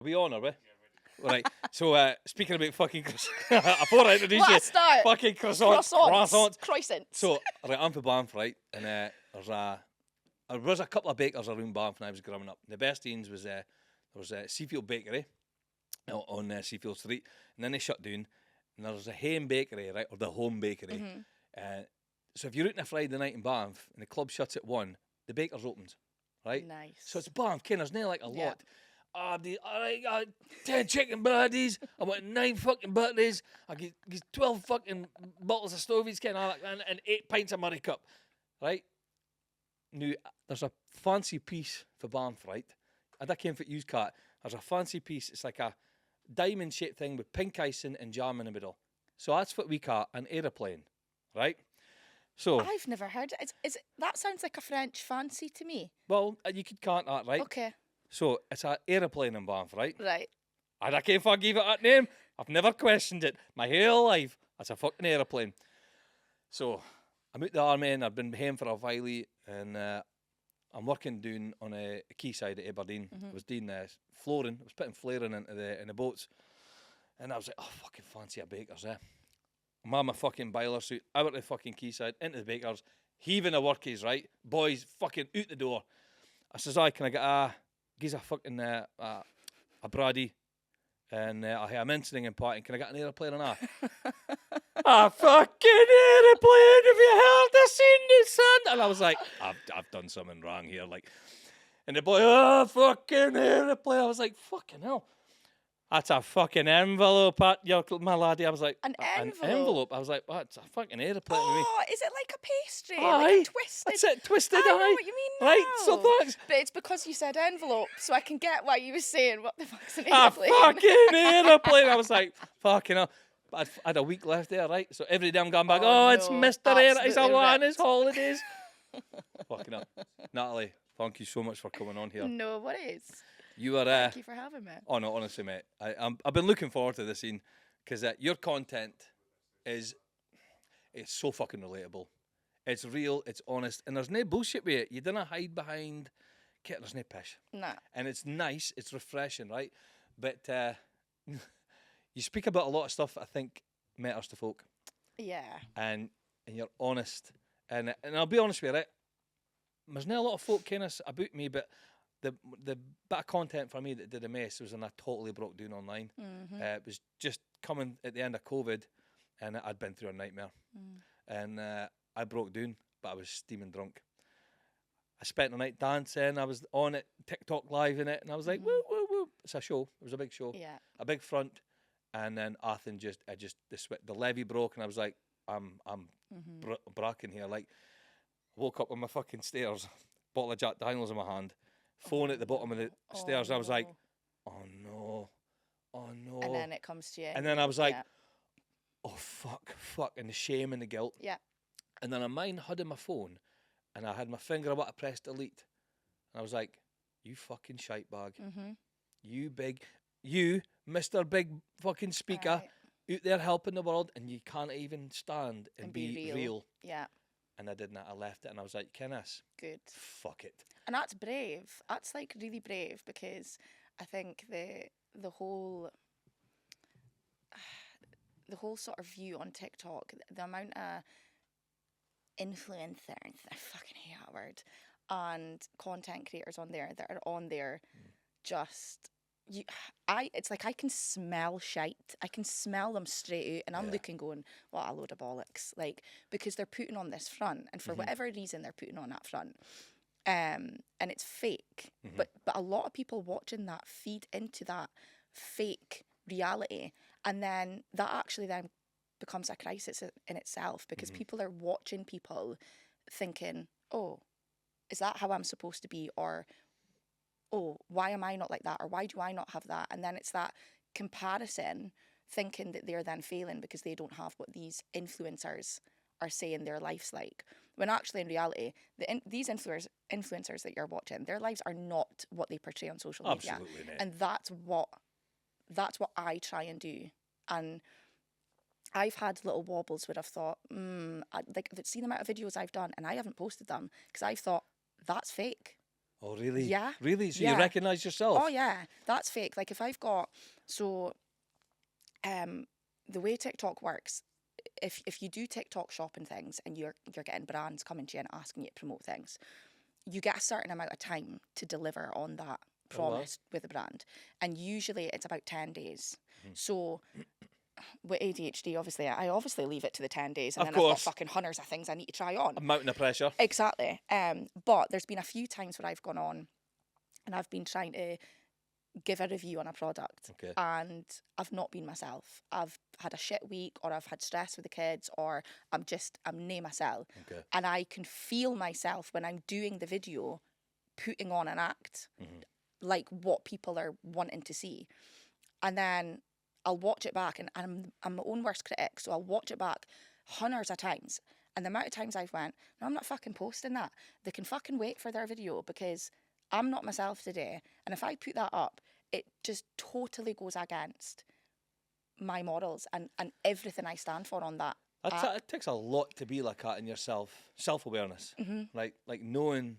we on, are we? Right. So, speaking about fucking before I introduce What you, a start. fucking croissants. Croissants. So, right, I'm from Banff, right, and there was a couple of bakers around Banff when I was growing up. The best ones was there was Seafield Bakery on Seafield Street, and then they shut down. And there was a Hame Bakery, right, or the Home Bakery. So if you're out on a Friday night in Banff and the club shuts at 1, the baker's opens, right? Nice. So it's Banff, there's not like a Yeah. lot. I got 10 chicken birdies, I want 9 fucking butteries, I get 12 fucking bottles of Stovies, and 8 pints of Murray Cup, right? Now, there's a fancy piece for Banff, right? And that came for used cat. There's a fancy piece, it's like a diamond-shaped thing with pink icing and jam in the middle. So that's what we call an aeroplane, right? So I've never heard it. That sounds like a French fancy to me. well, you could count that, right? Okay. So it's an aeroplane in Banff, right? Right. And I can't give it that name. I've never questioned it my whole life. It's a fucking aeroplane. So I'm out the army and I've been home for a while, and I'm working down on a quayside at Aberdeen. I was doing flooring. I was putting flaring into the boats, and I was like, oh, fucking fancy a baker's there. I'm on my fucking boiler suit, out to the fucking quayside, into the baker's, heaving the workies, right? Boys fucking out the door. I says, can I get a fucking a Brady and a mentioning and party? Can I get an aeroplane on that? A fucking aeroplane! Have you heard this in the sun? And I was like, I've done something wrong here, like. And the boy, fucking aeroplane! I was like, fucking hell. That's a fucking envelope, my laddie. I was like, An an envelope? envelope? I was like, what? It's a fucking airplane to me. Oh, is it like a pastry? Aye, Like a twisted? that's it, twisted, I know aye. what you mean now. Right, so thanks. But it's because you said envelope, so I can get what you were saying. What the fuck's an A aeroplane? fucking aeroplane. I was like, fucking hell. But I had a week left there, right? So every day I'm going back, it's no, Mr. Air. He's absolutely away on ripped. his holidays. Fucking hell. Natalie, thank you so much for coming on here. No worries. You are... Thank you for having me. Oh, no, honestly, mate. I've been looking forward to this scene because your content it's so fucking relatable. It's real, it's honest, and there's no bullshit with it. You don't hide behind... There's no pish. Nah. And it's nice, it's refreshing, right? But you speak about a lot of stuff I think matters to folk. Yeah. And you're honest. And I'll be honest with you, right? There's not a lot of folk kind of about me, but the bit of content for me that did a mess was when I totally broke down online. It was just coming at the end of COVID, and I'd been through a nightmare. And I broke down, but I was steaming drunk. I spent the night dancing. I was on it, TikTok live in it, and I was like, woo, woo, woo. It's a show. It was a big show. Yeah. A big front. And then the levee broke, and I was like, I'm bracking here. Like, woke up on my fucking stairs, bottle of Jack Daniels in my hand, phone at the bottom of the stairs, and I was like, oh no. And then it comes to you. And then I was like, oh fuck, and the shame and the guilt. Yeah. And then I had in my phone, and I had my finger about to press delete. And I was like, you fucking shite bag. You, Mr. Big fucking speaker, out there helping the world, and you can't even stand and be real. Yeah. And I didn't. I left it, and I was like, Kenneth, Good. fuck it. And that's brave. That's like really brave, because I think the whole sort of view on TikTok, the amount of influencers, I fucking hate that word, and content creators on there that are on there just it's like I can smell shite. I can smell them straight out, and I'm looking going, what a load of bollocks. Like, because they're putting on this front, and for whatever reason they're putting on that front. And it's fake. But a lot of people watching that feed into that fake reality, and then that actually then becomes a crisis in itself, because people are watching people thinking, oh, is that how I'm supposed to be? Or, oh, why am I not like that? Or why do I not have that? And then it's that comparison, thinking that they're then failing because they don't have what these influencers are saying their life's like. When actually in reality, these influencers that you're watching, their lives are not what they portray on social media. Absolutely not. And that's what I try and do. And I've had little wobbles where I've thought, I've seen the amount of videos I've done and I haven't posted them because I've thought, that's fake. Oh, really? Yeah. Really? So Yeah. you recognise yourself? Oh yeah, that's fake. Like if I've got the way TikTok works, if you do TikTok shopping things and you're getting brands coming to you and asking you to promote things, you get a certain amount of time to deliver on that Oh, wow. promise with a brand, and usually it's about 10 days. Mhm. So with ADHD, obviously, I obviously leave it to the 10 days, and Of then I've got course. fucking hundreds of things I need to try on. A mountain of pressure. Exactly. But there's been a few times where I've gone on and I've been trying to give a review on a product, Okay. and I've not been myself. I've had a shit week, or I've had stress with the kids, or I'm nae myself. Okay. And I can feel myself when I'm doing the video putting on an act, Mhm. like what people are wanting to see. And then I'll watch it back, and I'm my own worst critic, so I'll watch it back hundreds of times. And the amount of times I've went, no, I'm not fucking posting that. They can fucking wait for their video, because I'm not myself today. And if I put that up, it just totally goes against my morals and everything I stand for on that. It takes a lot to be like that in yourself. Self-awareness. Mm-hmm. Like knowing,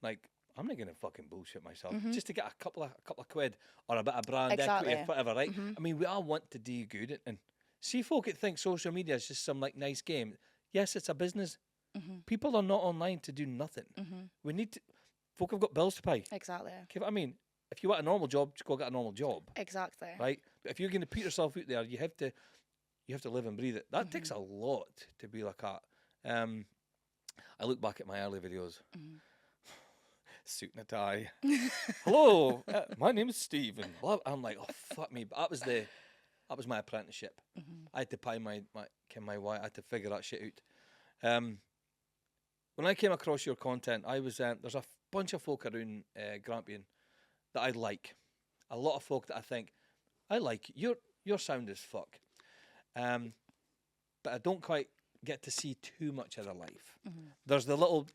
like, I'm not going to fucking bullshit myself just to get a couple of quid or a bit of brand Exactly. equity or whatever, right? Mhm. I mean, we all want to do good. And see folk that think social media is just some, like, nice game. Yes, it's a business. Mhm. People are not online to do nothing. Mhm. We need to... Folk have got bills to pay. Exactly. Okay, I mean, if you want a normal job, just go get a normal job, Exactly. right? But if you're going to put yourself out there, you have to live and breathe it. That takes a lot to be like that. I look back at my early videos, suit and a tie. Hello, my name is Steve, and I'm like, oh fuck me. But that was my apprenticeship. I had to pay my way. I had to figure that shit out. When I came across your content, I was there's a bunch of folk around Grampian that I like. A lot of folk that I think I like. Your sound is fuck. But I don't quite get to see too much of their life. There's the little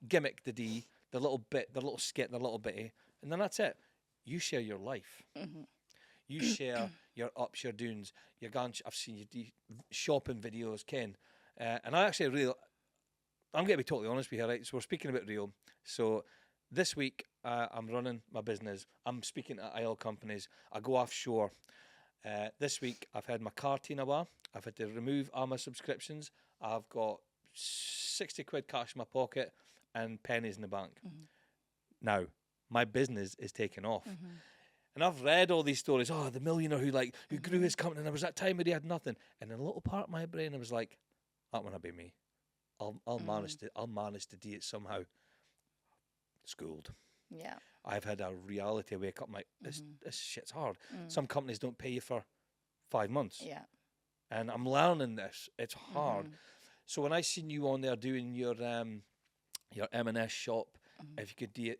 gimmick, the little bit, the little skit, the little bitty, and then that's it. You share your life. You share your ups, your downs, your guns. I've seen you do shopping videos, Ken. And I actually really, I'm going to be totally honest with you, right? So we're speaking about real. So this week, I'm running my business. I'm speaking to IL companies. I go offshore. This week, I've had my car taken away. I've had to remove all my subscriptions. I've got 60 quid cash in my pocket and pennies in the bank. Now, my business is taking off. And I've read all these stories. Oh, the millionaire who grew his company, and there was that time where he had nothing. And in a little part of my brain, I was like, that wanna be me. I'll manage to do it somehow. Schooled. Yeah. I've had a reality wake up. I'm like, this shit's hard. Some companies don't pay you for 5 months. Yeah. And I'm learning this. It's hard. So when I seen you on there doing your M&S shop, if you could do it,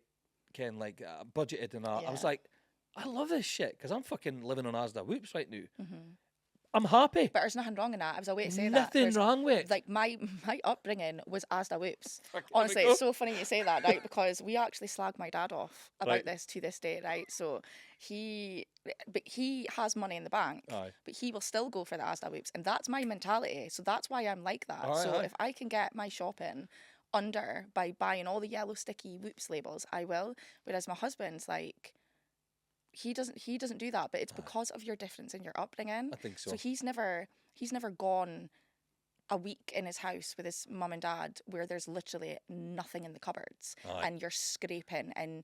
Ken, like budgeted and all, I was like, I love this shit because I'm fucking living on Asda Whoops right now. I'm happy. But there's nothing wrong in that. I was away to say that. Nothing There's, wrong with it. like my upbringing was Asda Whoops. Fuck, Honestly, there we it's so funny you say that, right? Because we actually slag my dad off about Right. this to this day, right? So he has money in the bank, Aye. but he will still go for the Asda Whoops, and that's my mentality. So that's why I'm like that. Aye, so aye. if I can get my shopping under by buying all the yellow sticky Whoops labels, I will. Whereas my husband's like, he doesn't do that, but it's because of your difference in your upbringing. I think so. So he's never gone a week in his house with his mum and dad where there's literally nothing in the cupboards Aye. and you're scraping. And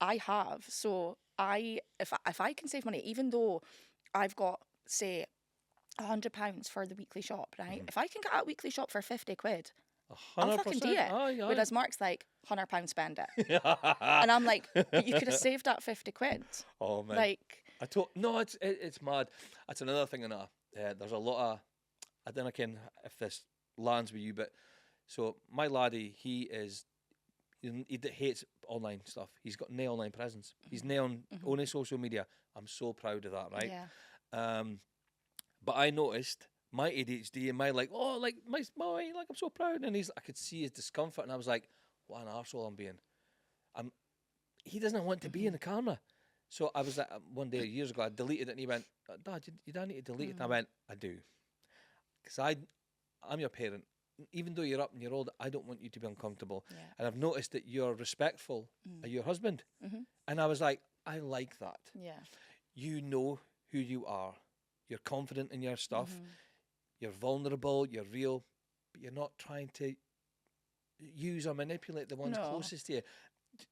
I have. So if I can save money, even though I've got, say, £100 for the weekly shop, right? If I can get a weekly shop for 50 quid, I'll fucking do 100%. it. Aye, aye. Whereas Mark's like, £100 spend it. And I'm like, but you could have saved that 50 quid. Oh man. Like, It's mad. That's another thing in that. There's a lot of, I don't know Ken, if this lands with you, but so my laddie, he hates online stuff. He's got no online presence. He's no on only social media. I'm so proud of that, right? yeah. But I noticed my ADHD and my like I'm so proud, and I could see his discomfort, and I was like, what an arsehole I'm being. He doesn't want to be in the camera. So I was like, one day years ago, I deleted it, and he went, Dad, you don't need to delete it. And I went, I do. Because I'm your parent. even though you're up and you're old, I don't want you to be uncomfortable. Yeah. And I've noticed that you're respectful of your husband. Mhm. And I was like, I like that. Yeah. You know who you are. You're confident in your stuff. Mhm. You're vulnerable. You're real. But you're not trying to use or manipulate the ones No. closest to you.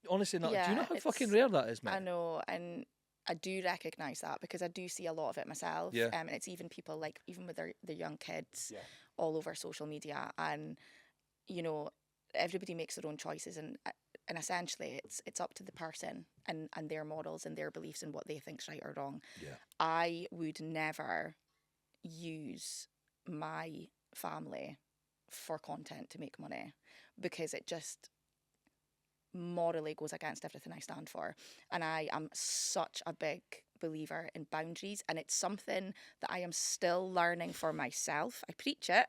Honestly, not. Do Yeah, you know how fucking it's- rare that is, man? I know, and I do recognise that because I do see a lot of it myself. Yeah. And it's even people like, even with their young kids, Yeah. all over social media, and you know, everybody makes their own choices, and essentially it's up to the person and their morals and their beliefs and what they think's right or wrong. Yeah. I would never use my family for content to make money because it just morally goes against everything I stand for. And I am such a big believer in boundaries, and it's something that I am still learning for myself. I preach it,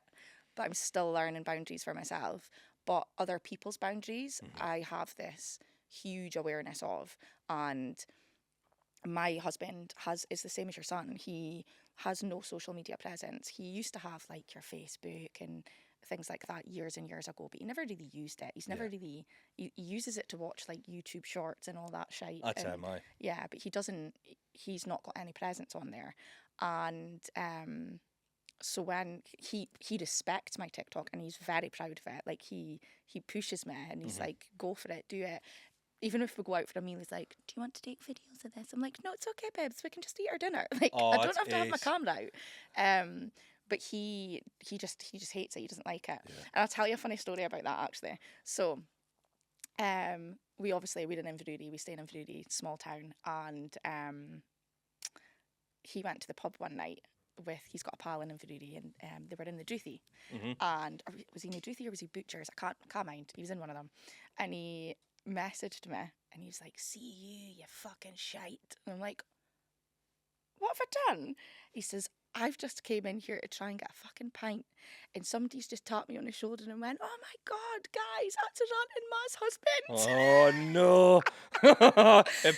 but I'm still learning boundaries for myself. But other people's boundaries, I have this huge awareness of. And my husband is the same as your son. He has no social media presence. He used to have like your Facebook and things like that years and years ago, but he never really used it. He's never really, he uses it to watch like YouTube shorts and all that shit. That's and, MI. Yeah, but he's not got any presence on there. And so when he respects my TikTok and he's very proud of it, like he pushes me and he's like, go for it, do it. Even if we go out for a meal, he's like, do you want to take videos of this? I'm like, no, it's okay, babes. We can just eat our dinner. Like, I don't have to have my camera out. But he just hates it. He doesn't like it. Yeah. And I'll tell you a funny story about that, actually. So, we're in Inverurie. We stay in Inverurie, small town. And he went to the pub one night he's got a pal in Inverurie, and they were in the Druthie. And was he in the Druthie or was he Butchers? I can't mind. He was in one of them. And he messaged me and he was like, see you fucking shite. And I'm like, what have I done? He says, I've just came in here to try and get a fucking pint, and somebody's just tapped me on the shoulder and went, oh my god, guys, that's a rant in Ma's husband. Oh no.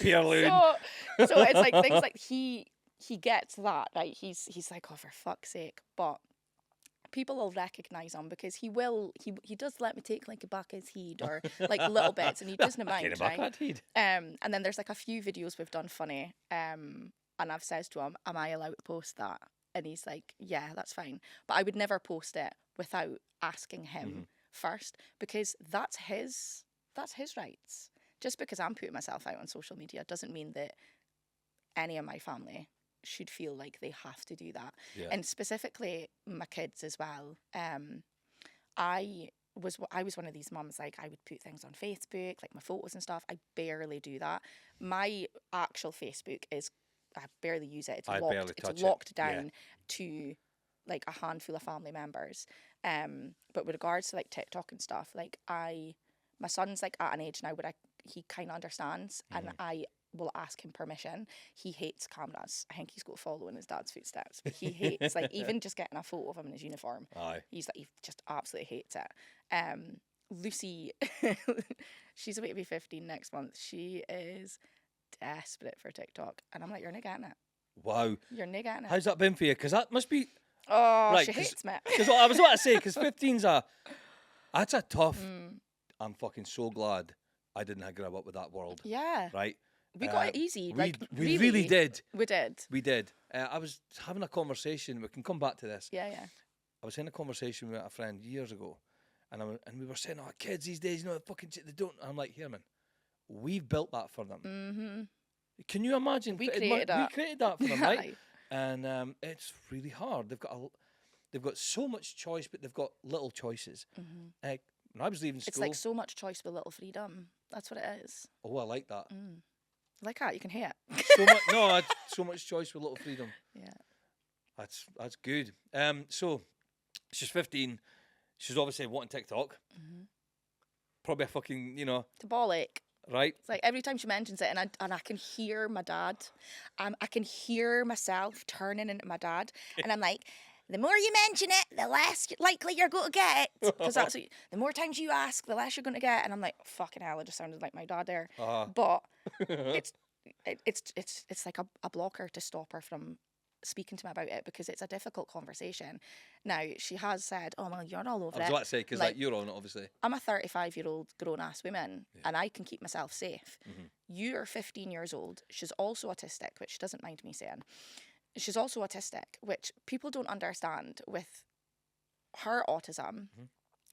Pierre. So it's like things like he gets that, right? He's like, oh, for fuck's sake. But people will recognise him because he does let me take like a back his head or like little bits, and he doesn't mind, right? And then there's like a few videos we've done funny, and I've said to him, am I allowed to post that? And he's like, yeah, that's fine. But I would never post it without asking him first, because that's his rights. Just because I'm putting myself out on social media doesn't mean that any of my family should feel like they have to do that. Yeah. And specifically my kids as well. I was one of these mums, like I would put things on Facebook, like my photos and stuff. I barely do that. My actual Facebook I barely use it. It's locked down to like a handful of family members. But with regards to like TikTok and stuff, like my son's like at an age now where he kind of understands, and I will ask him permission. He hates cameras. I think he's got to follow in his dad's footsteps. But he hates like even just getting a photo of him in his uniform. Aye. He just absolutely hates it. Lucy, she's about to be 15 next month. She is desperate for TikTok, and I'm like, you're not getting it. Wow. You're not getting it. How's that been for you? Because that must be. Oh, right, she hates me. Because I was about to say, because 15's that's a tough. I'm fucking so glad I didn't grow up with that world. Yeah. Right. We got it easy. We really did. We did. We did. I was having a conversation. We can come back to this. Yeah. I was having a conversation with a friend years ago, and we were saying, "Oh, kids these days, they don't." And I'm like, "Here, man, we've built that for them. Mm-hmm. Can you imagine? We created that. We created that for them, right? And it's really hard. They've got so much choice, but they've got little choices. Mm-hmm. When I was leaving school, it's like so much choice with little freedom. That's what it is. Oh, I like that. Like that, you can hear it. So much choice with little freedom. Yeah, that's good. So she's 15. She's obviously wanting TikTok. Probably a fucking, Tabolic. Right. It's like every time she mentions it, and I can hear my dad. I can hear myself turning into my dad, and I'm like, the more you mention it, the less likely you're going to get it. Because that's the more times you ask, the less you're going to get. And I'm like, fucking hell, I just sounded like my dad there. But it's like a blocker to stop her from speaking to me about it because it's a difficult conversation. Now, she has said, oh, well, you're all over I was it. about to say, because like you're on it, obviously. I'm a 35-year-old grown-ass woman and I can keep myself safe. You're 15 years old. She's also autistic, which she doesn't mind me saying. She's also autistic, which people don't understand with her autism.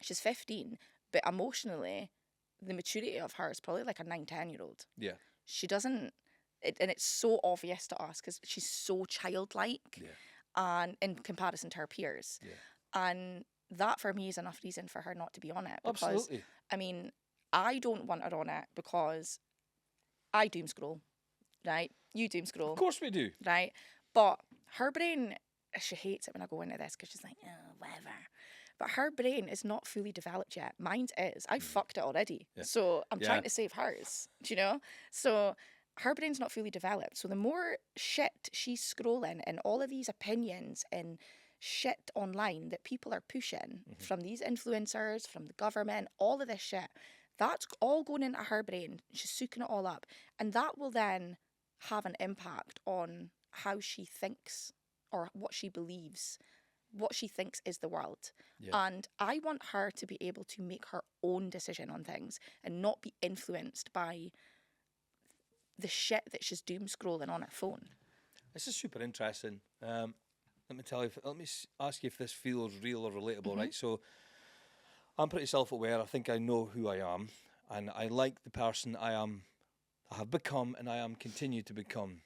She's 15, but emotionally, the maturity of her is probably like a 9-10-year-old. Yeah. She doesn't, and it's so obvious to us because she's so childlike and in comparison to her peers. And that for me is enough reason for her not to be on it. Because, Absolutely. I mean, I don't want her on it because I doom scroll, right? You doom scroll. Of course we do. Right? But her brain, she hates it when I go into this because she's like, oh, whatever. But her brain is not fully developed yet. Mine is. I fucked it already. So I'm trying to save hers, do you know? So her brain's not fully developed. So the more shit she's scrolling and all of these opinions and shit online that people are pushing from these influencers, from the government, all of this shit, that's all going into her brain. She's soaking it all up. And that will then have an impact on how she thinks or what she believes, what she thinks is the world. And I want her to be able to make her own decision on things and not be influenced by the shit that she's doom scrolling on her phone. This is super interesting. Let me tell you. Let me ask you if this feels real or relatable, right? So, I'm pretty self-aware. I think I know who I am, and I like the person I have become, and I am continue to become.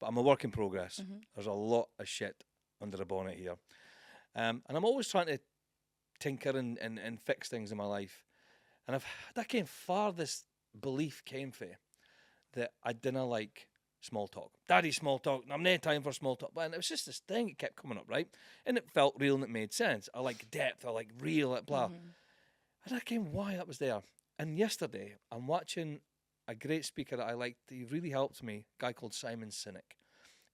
But I'm a work in progress. There's a lot of shit under the bonnet here, and I'm always trying to tinker and fix things in my life. And that came far. This belief came from that I didn't like small talk. Daddy, small talk. I'm no time for small talk. And it was just this thing. It kept coming up, right? And it felt real and it made sense. I like depth. I like real, like blah. And I came why that was there. And yesterday, I'm watching a great speaker that I liked. He really helped me, a guy called Simon Sinek.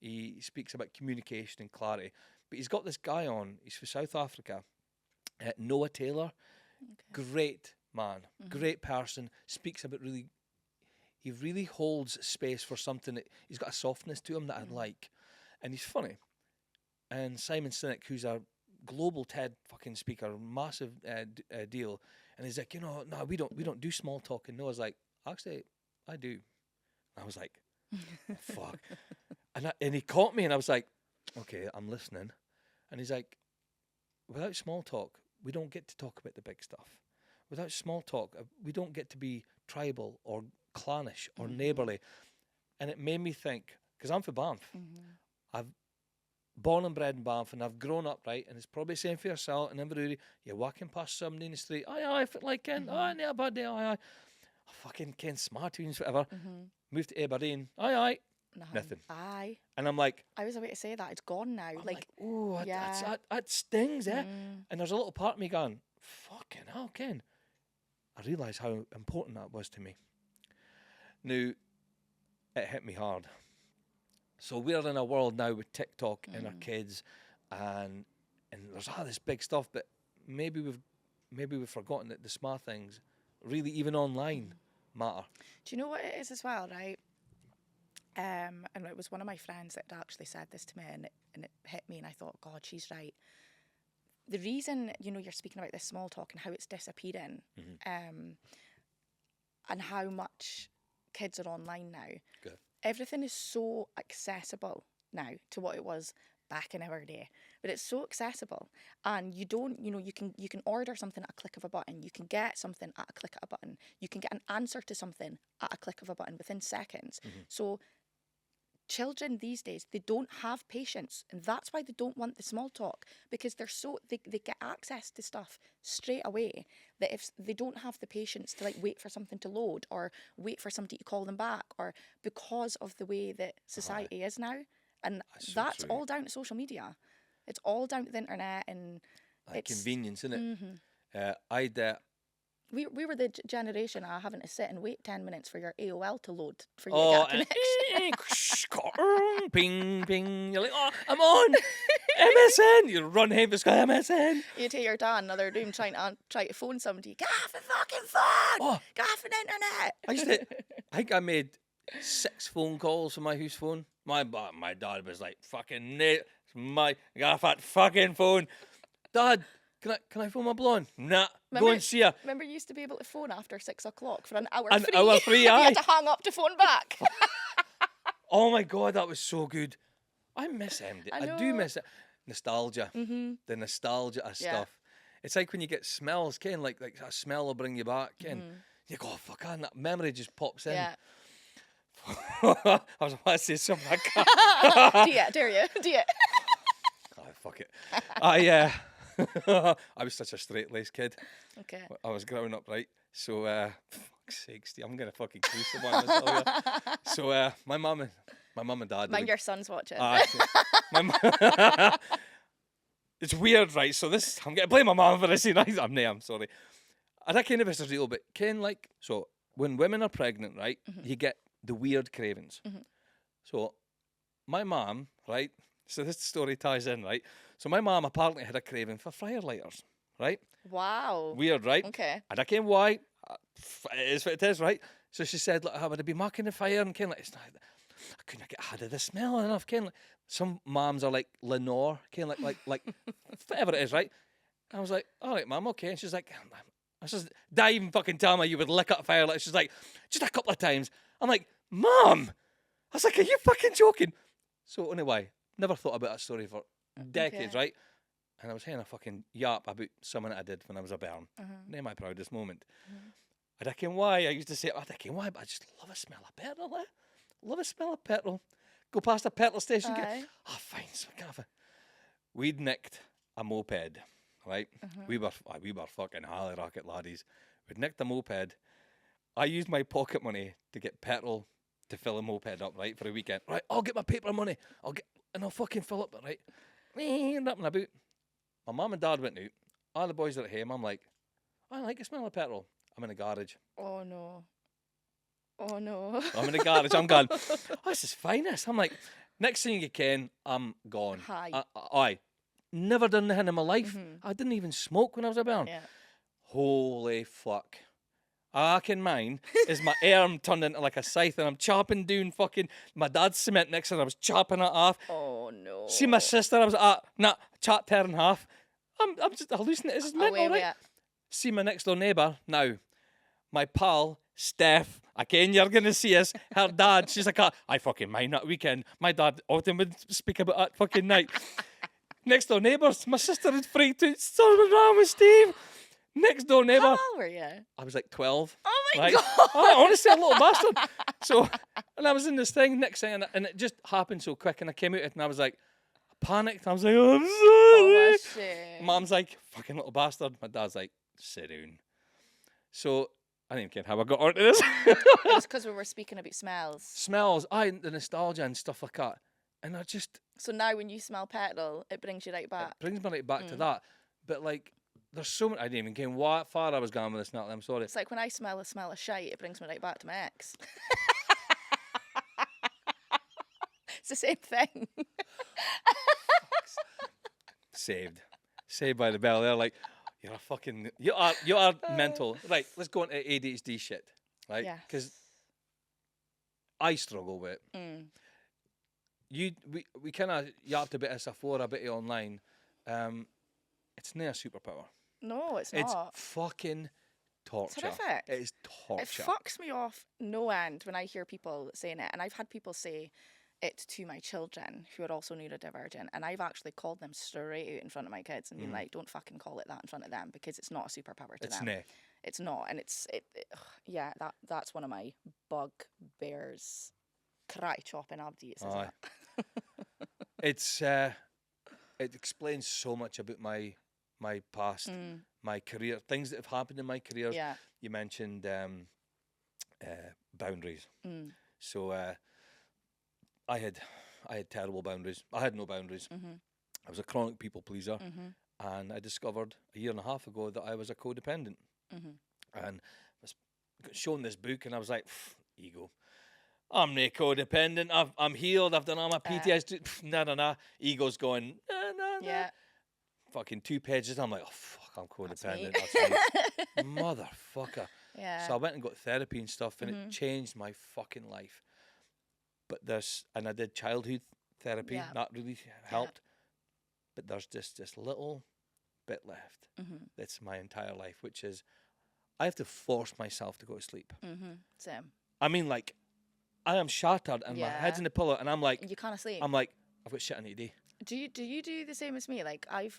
He speaks about communication and clarity. But he's got this guy on. He's from South Africa. Noah Taylor. Great man. Great person. Speaks about really... He really holds space for something that he's got a softness to him that I like. And he's funny. And Simon Sinek, who's a global TED fucking speaker, massive deal. And he's like, no, we don't do small talk. And Noah's like, actually, I do. And I was like, oh, fuck. And he caught me and I was like, okay, I'm listening. And he's like, without small talk, we don't get to talk about the big stuff. Without small talk, we don't get to be tribal or clannish or neighbourly. And it made me think, because I'm from Banff. I've born and bred in Banff and I've grown up, right? And it's probably the same for yourself and everybody. You're walking past somebody in the street, aye, like Ken, aye, bad day, aye. Oh, fucking Ken Smartoons, whatever. Moved to Aberdeen, aye. Nothing. Aye. And I'm like... I was about to say that. It's gone now. I'm like, oh, that stings, eh? And there's a little part of me going, fucking hell, Ken. I realised how important that was to me. Now, it hit me hard. So we're in a world now with TikTok and our kids, and there's all this big stuff, but maybe we've forgotten that the small things, really even online, matter. Do you know what it is as well, right? And it was one of my friends that actually said this to me, and it hit me, and I thought, God, she's right. The reason, you're speaking about this small talk and how it's disappearing, and how much kids are online now. Good. Everything is so accessible now to what it was back in our day, but it's so accessible, and you don't, you can order something at a click of a button. You can get something at a click of a button. You can get an answer to something at a click of a button within seconds. So children these days, they don't have patience, and that's why they don't want the small talk, because they get access to stuff straight away, that if they don't have the patience to wait for something to load or wait for somebody to call them back, or because of the way that society is now. And that's all down to social media. It's all down to the internet and it's convenience, isn't it? We were the generation of having to sit and wait 10 minutes for your AOL to load for you to get a connection. Ping, ping. You're like, oh, I'm on MSN. You run home to MSN. You take your dad in another room trying to phone somebody. Get off the fucking phone. Oh, get off the internet. I think I made 6 phone calls from my house phone My dad was like, fucking Nate, I got that fucking phone. Dad, can I phone my blonde? Nah, go and see her. Remember, you used to be able to phone after 6 o'clock for an hour An free. hour free, You aye. had to hang up to phone back. Oh my God, that was so good. I miss MD. I I do know. miss it. Nostalgia. The nostalgia of Yeah. stuff. It's like when you get smells, Ken, like a smell will bring you back, Ken. You go, oh, fuck, and that memory just pops in. Yeah. I was about to say something. I can't. Dare you? Do it. Oh, fuck it. I was such a straight-laced kid. Okay. I was growing up, right? So, fuck's sake, Steve, I'm gonna fucking kill someone. I tell you. So, my mum and dad. Mind your son's watching. It's weird, right? So I'm gonna blame my mum for this. I'm sorry. I don't kind of this is real, but Ken, like, so when women are pregnant, right, you get the weird cravings. So, my mum, right. So this story ties in, right. So my mum apparently had a craving for fryer lighters, right. Wow. Weird, right? Okay. And I came why. It is what it is, right? So she said, like, I would be marking the fire, and Ken, like, it's not, I couldn't get ahead of the smell enough, Ken. Like, some mums are like Lenore, Ken, like whatever it is, right? And I was like, all right, mum, okay. And she's like, I says, don't even fucking tell me you would lick up fire. Like, she's like, just a couple of times. I'm like, Mum! I was like, are you fucking joking? So anyway, never thought about that story for decades, right? And I was hearing a fucking yap about something that I did when I was a bairn. Not my proudest moment. I reckon why. I used to say, I reckon why, but I just love the smell of petrol, eh? Love the smell of petrol. Go past a petrol station, get, fine, so we'd nicked a moped, right? We were fucking Harley Rocket laddies. We'd nicked a moped. I used my pocket money to get petrol to fill a moped up, right, for a weekend. Right, I'll get my paper money. I'll fucking fill up, right? Up and about. My mum and dad went out. All the boys are at home. I'm like, I like the smell of petrol. I'm in the garage. Oh no. Oh no. I'm in the garage. I'm going, oh, this is fine. This. I'm like, next thing you can, I'm gone. I never done anything in my life. I didn't even smoke when I was a bairn. Yeah. Holy fuck. I can mine is my arm turned into like a scythe and I'm chopping down fucking my dad's cement mixer and I was chopping it off. Oh no. See my sister, I was chopped her in half. I'm just hallucinating. This is mental, right? See my next door neighbour now. My pal, Steph, again, you're going to see us. Her dad, she's like, I fucking mind that weekend. My dad often would speak about that fucking night. Next door neighbours, my sister had freaked out. Something wrong with Steve. Next door neighbour. How old were you? I was like 12. Oh my right? God. Oh, honestly, a little bastard. So, and I was in this thing, next thing, and it just happened so quick, and I came out it, and I was like, I panicked. I was like, oh, I'm sorry. Oh, shit. Mum's like, fucking little bastard. My dad's like, sit down. So, I don't even care how I got onto this. It was because we were speaking about smells. Smells, the nostalgia and stuff like that. And I just... So now when you smell petrol, it brings you right back. It brings me right back to that. But like, there's so many... I didn't even care what far I was going with this, Natalie. I'm sorry. It's like when I smell a smell of shite, it brings me right back to my ex. It's the same thing. Saved by the bell. They're like, you're a fucking... You are mental. Right, let's go into ADHD shit. Right? Yeah. Because I struggle with it. We kind of yapped a bit of Sephora, a bit of online. It's not a superpower. No, it's not. It's fucking torture. It's horrific. It is torture. It fucks me off no end when I hear people saying it. And I've had people say it to my children who are also neurodivergent. And I've actually called them straight out in front of my kids and been like, don't fucking call it that in front of them because it's not a superpower to them. It's not. And that's one of my bugbears. Karate chopping abdies, is it? It explains so much about my past, my career, things that have happened in my career. Yeah. You mentioned boundaries. So I had terrible boundaries. I had no boundaries. I was a chronic people pleaser, and I discovered a year and a half ago that I was a codependent. And I was shown this book, and I was like, ego. I'm not codependent. I'm healed. I've done all my PTSD. Nah. Ego's going, nah. Yeah. Fucking 2 pages. I'm like, oh, fuck, I'm codependent. That's me. Motherfucker. Yeah. So I went and got therapy and stuff, and it changed my fucking life. But and I did childhood therapy. Yeah. That really helped. But there's just this little bit left. That's my entire life, which is I have to force myself to go to sleep. Same. I mean, like, I am shattered and my head's in the pillow, and I'm like, you can't sleep. I'm like, I've got shit I need to do. Do you do the same as me? Like I've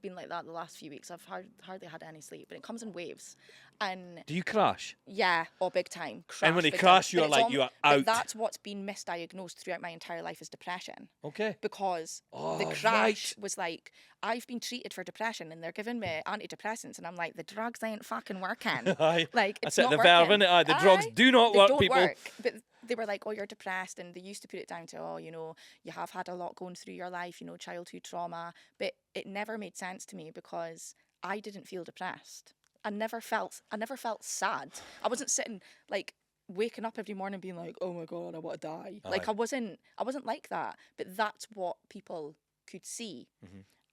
been like that the last few weeks. I've hardly had any sleep, and it comes in waves. And Do you crash? yeah, big time. And when you big crash, time. you're But it's like, you are but out. that's what's been misdiagnosed throughout my entire life is depression. Okay. Because the crash was like, I've been treated for depression and they're giving me antidepressants, and I'm like, the drugs ain't fucking working. Aye. Like, it's That's it, not the working. verb, innit? The drugs do not They work, don't people. work. But they were like, oh, you're depressed, and they used to put it down to, oh, you know, you have had a lot going through your life, you know, childhood trauma. But it never made sense to me because I didn't feel depressed. I never felt sad. I wasn't sitting like waking up every morning being like, oh my God, I want to die. Like I wasn't like that. But that's what people could see.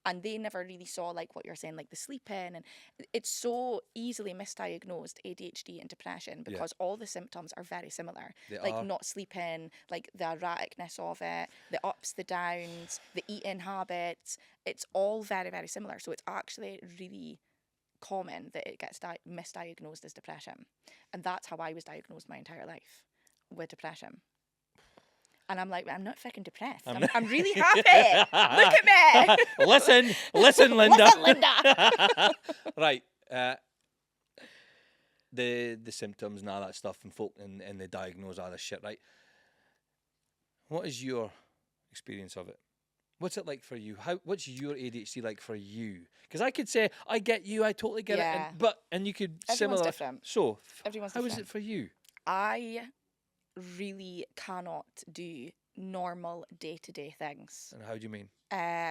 And they never really saw like what you're saying, like the sleeping, and it's so easily misdiagnosed ADHD and depression because all the symptoms are very similar. Like not sleeping, like the erraticness of it, the ups, the downs, the eating habits. It's all very, very similar. So it's actually really common that it gets misdiagnosed as depression. And that's how I was diagnosed my entire life, with depression. And I'm like, I'm not fucking depressed. I'm really happy. Look at me. Listen, Linda. Listen, Linda. Right. The symptoms and all that stuff, and folk and they diagnose all this shit, right? What is your experience of it? What's it like for you? What's your ADHD like for you? Because I could say, I get you, I totally get it. And you could Everyone's different. So, Everyone's how different. is it for you? I really cannot do normal day-to-day things. And how do you mean?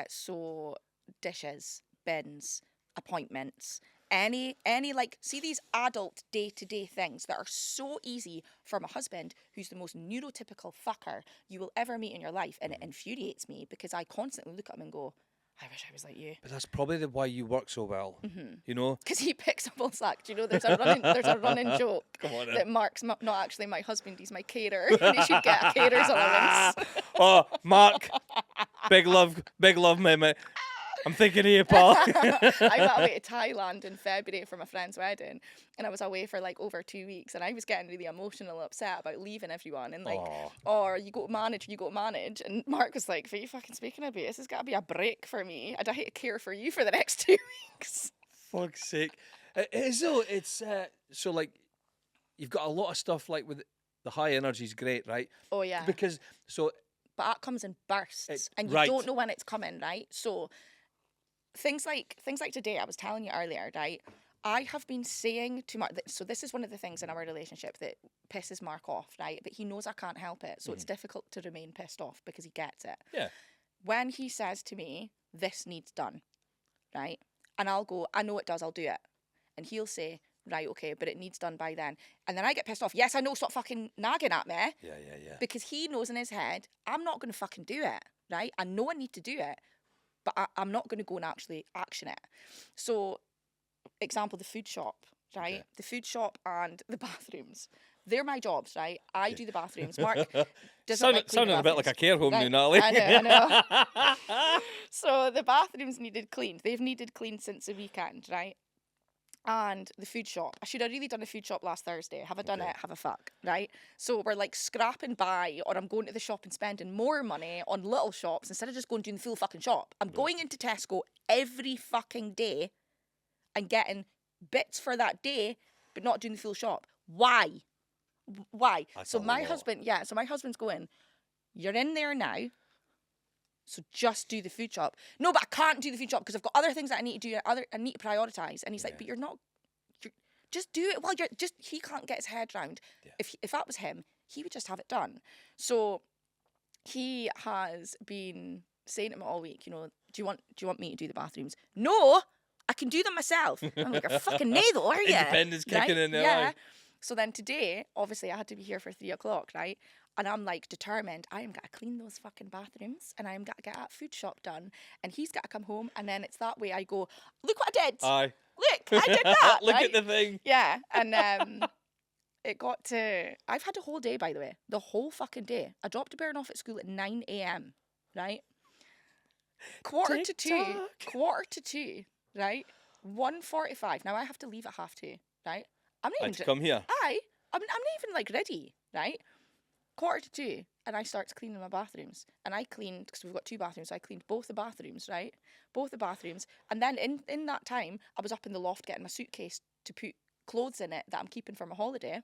So dishes, bins, appointments, any like, see these adult day-to-day things that are so easy for my husband, who's the most neurotypical fucker you will ever meet in your life, and it infuriates me because I constantly look at him and go, I wish I was like you. But that's probably why you work so well. You know, because he picks up all slack. Do you know there's a running joke that Mark's not actually my husband, he's my caterer, and he should get a caterer's allowance. Oh, Mark, big love, mate. I'm thinking of you, pal. I went away to Thailand in February for my friend's wedding, and I was away for like over 2 weeks, and I was getting really emotional, upset about leaving everyone, and like, you go to manage, and Mark was like, "For you fucking speaking about this has got to be a break for me. I'd hate to care for you for the next 2 weeks." Fuck's sake. It is though. It's so like you've got a lot of stuff like with the high energy is great, right? Oh yeah. Because so. But that comes in bursts, and you don't know when it's coming, right? So. Things like today, I was telling you earlier, right? I have been saying to Mark, so this is one of the things in our relationship that pisses Mark off, right? But he knows I can't help it, so it's difficult to remain pissed off because he gets it. Yeah. When he says to me, this needs done, right? And I'll go, I know it does, I'll do it. And he'll say, right, okay, but it needs done by then. And then I get pissed off. Yes, I know, stop fucking nagging at me. Yeah. Because he knows in his head, I'm not going to fucking do it, right? I know I need to do it. But I'm not going to go and actually action it. So, example, the food shop, right? Okay. The food shop and the bathrooms. They're my jobs, right? I do the bathrooms. Mark doesn't sounding a bit like a care home, right? Natalie. I know. So the bathrooms needed cleaned. They've needed cleaned since the weekend, right? And the food shop. I should have really done the food shop last Thursday. Have I done it? Have a fuck, right? So we're like scrapping by, or I'm going to the shop and spending more money on little shops instead of just going doing the full fucking shop. I'm going into Tesco every fucking day and getting bits for that day, but not doing the full shop. Why? That's so my husband's going, you're in there now, so just do the food shop. No, but I can't do the food shop because I've got other things that I need to do. I need to prioritise. And he's like, but just do it. Well, he can't get his head round. Yeah. If that was him, he would just have it done. So he has been saying to me all week, you know, do you want me to do the bathrooms? No, I can do them myself. I'm like, you're fucking needle, are you? Independence kicking in there. Yeah. So then today, obviously, I had to be here for 3 o'clock, right? And I'm like determined, I am going to clean those fucking bathrooms and I am going to get that food shop done. And he's got to come home. And then it's that way I go, look what I did. Aye. Look, I did that. Look right? at the thing. Yeah. And it got to, I've had a whole day, by the way, the whole fucking day. I dropped a Bairn off at school at 9 a.m, right? Quarter to two, right? 1:45. Now I have to leave at 2:30, right? I'm not I even, had to come here. I'm not even like ready, right? 1:45, and I start cleaning my bathrooms. And I cleaned, because we've got 2 bathrooms, so I cleaned both the bathrooms, right? Both the bathrooms. And then in that time, I was up in the loft getting my suitcase to put clothes in it that I'm keeping for my holiday,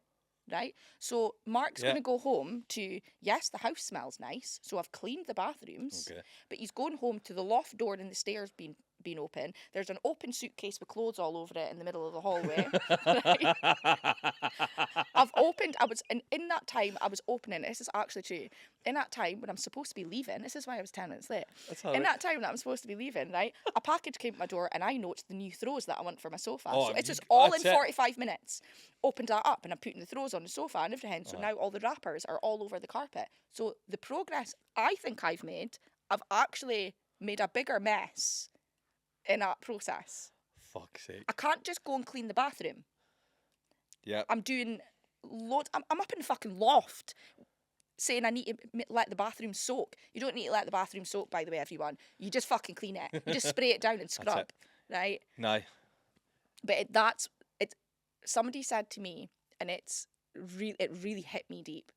right? So Mark's Yeah. going to go home to, yes, the house smells nice, so I've cleaned the bathrooms, Okay. but he's going home to the loft door and the stairs being open. There's an open suitcase with clothes all over it in the middle of the hallway. Right? I've opened, in that time, I was opening, this is actually true, in that time when I'm supposed to be leaving, this is why I was 10 minutes late. That time that I'm supposed to be leaving, right, a package came to my door and I noticed the new throws that I want for my sofa. Oh, so it's just all in 45 minutes. Opened that up and I'm putting the throws on the sofa and everything. So now all the wrappers are all over the carpet. So the progress I think I've made, I've actually made a bigger mess in that process. Fuck's sake. I can't just go and clean the bathroom. Yeah. I'm doing loads. I'm up in the fucking loft saying I need to let the bathroom soak. You don't need to let the bathroom soak, by the way, everyone. You just fucking clean it. You just spray it down and scrub, right? No. But somebody said to me, and it really hit me deep.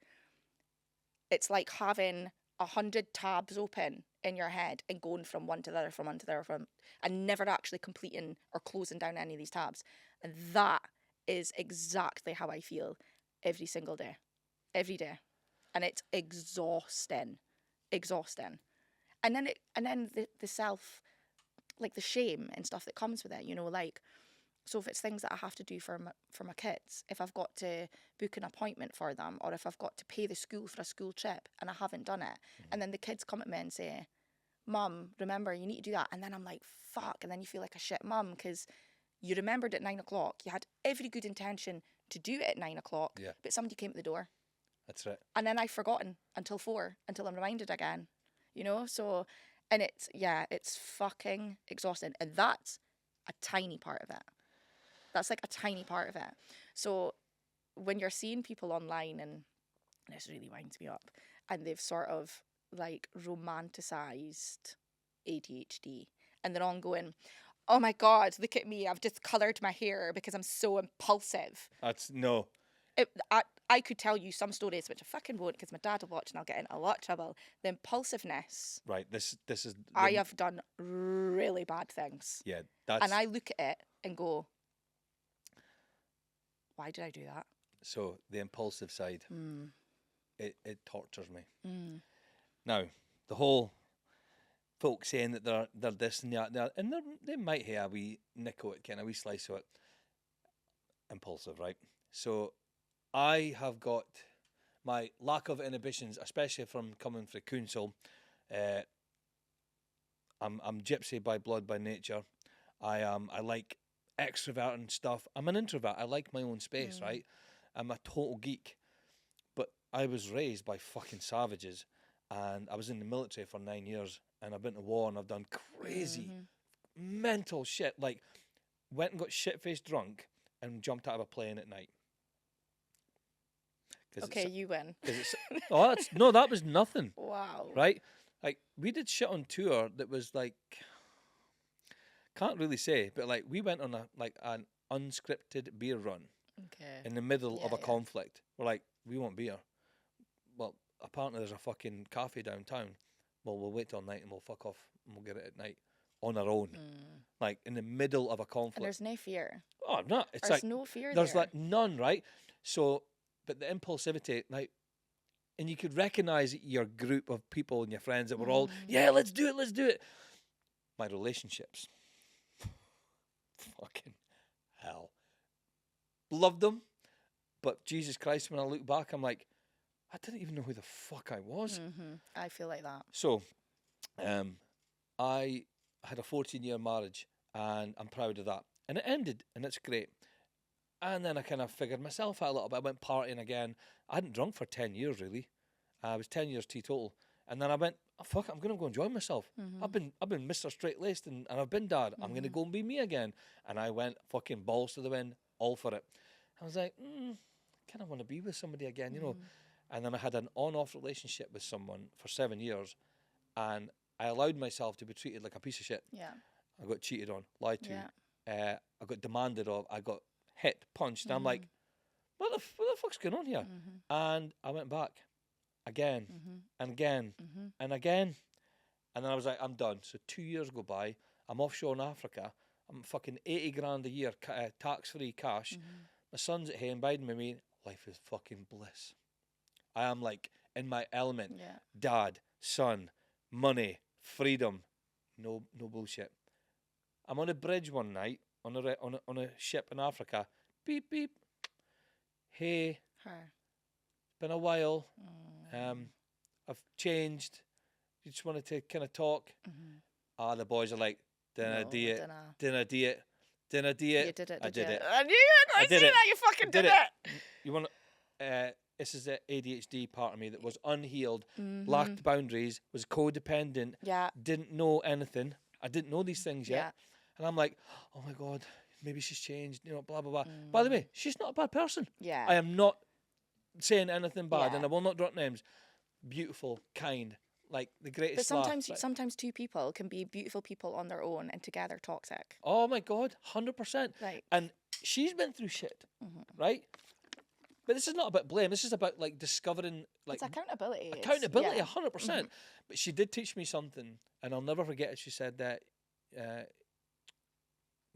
It's like having 100 tabs open in your head and going from one to the other, and never actually completing or closing down any of these tabs. And that is exactly how I feel every single day, every day, and it's exhausting. And then the self, like the shame and stuff that comes with it, you know, like, so if it's things that I have to do for my kids, if I've got to book an appointment for them, or if I've got to pay the school for a school trip and I haven't done it, and then the kids come at me and say, "Mum, remember, you need to do that," and then I'm like, fuck, and then you feel like a shit mum because you remembered at 9 o'clock, you had every good intention to do it at 9 o'clock, but somebody came at the door. That's right. And then I've forgotten until 4, until I'm reminded again, you know? So, and it's fucking exhausting. And that's a tiny part of it. That's like a tiny part of it. So when you're seeing people online, and this really winds me up, and they've sort of like romanticized ADHD, and they're on going, "Oh my God, look at me, I've just coloured my hair because I'm so impulsive." No. I could tell you some stories, which I fucking won't because my dad will watch and I'll get in a lot of trouble. The impulsiveness. Right, this is... I have done really bad things. Yeah, that's... And I look at it and go, why did I do that? So, the impulsive side, it tortures me. Now, the whole folk saying that they're this and that, and they might have a wee nick of it, kind of a wee slice of it. Impulsive, right? So, I have got my lack of inhibitions, especially from coming from council. I'm gypsy by blood, by nature. I like extroverting stuff. I'm an introvert. I like my own space, right? I'm a total geek. But I was raised by fucking savages, and I was in the military for 9 years, and I've been to war, and I've done crazy, mental shit. Like, went and got shit-faced drunk and jumped out of a plane at night. Okay, you win. That was nothing. Wow. Right? Like, we did shit on tour that was like, can't really say, but like, we went on an unscripted beer run in the middle of a conflict. We're like, we want beer. Well, apparently there's a fucking cafe downtown. Well, we'll wait till night and we'll fuck off and we'll get it at night on our own. Like, in the middle of a conflict. And there's no fear. Oh, no. It's there's like, no fear there's there. like none, right? So, but the impulsivity, like, and you could recognize your group of people and your friends that were all, yeah, let's do it. My relationships, fucking hell. Loved them, but Jesus Christ, when I look back, I'm like, I didn't even know who the fuck I was. I feel like that. So, I had a 14-year marriage, and I'm proud of that. And it ended, and it's great. And then I kind of figured myself out a little bit. I went partying again. I hadn't drunk for 10 years, really. I was 10 years teetotal. And then I went, oh, fuck it, I'm going to go enjoy myself. I've been Mr. Straight-Laced, and I've been dad. I'm going to go and be me again. And I went fucking balls to the wind, all for it. I was like, kind of want to be with somebody again, you know. And then I had an on-off relationship with someone for 7 years, and I allowed myself to be treated like a piece of shit. Yeah. I got cheated on, lied to. Yeah. I got demanded of. I got hit, punched. And I'm like, what the fuck's going on here? And I went back again and again and again. And then I was like, I'm done. So 2 years go by. I'm offshore in Africa. I'm fucking 80 grand a year, tax-free cash. My son's at home biding with me. Life is fucking bliss. I am like in my element. Yeah. Dad, son, money, freedom. No bullshit. I'm on a bridge one night on a ship in Africa. Beep beep. Hey, Her. been a while. I've changed. You just wanted to kind of talk. The boys are like, dinner No, do it. dunno. Dinner do it. Dinner do it. You did it. I did it. I knew you were going to say that. You fucking did it. You want this is the ADHD part of me that was unhealed, lacked boundaries, was codependent, Yeah. didn't know anything. I didn't know these things yet. Yeah. And I'm like, oh my God, maybe she's changed, you know, blah, blah, blah. By the way, she's not a bad person. Yeah. I am not saying anything bad, Yeah. and I will not drop names. Beautiful, kind, like the greatest But sometimes, laugh. sometimes two people can be beautiful people on their own and together toxic. Oh my God, 100%. Right. And she's been through shit, right? But this is not about blame. This is about like discovering, like It's accountability. accountability, It's- 100%. But she did teach me something, and I'll never forget it. She said that.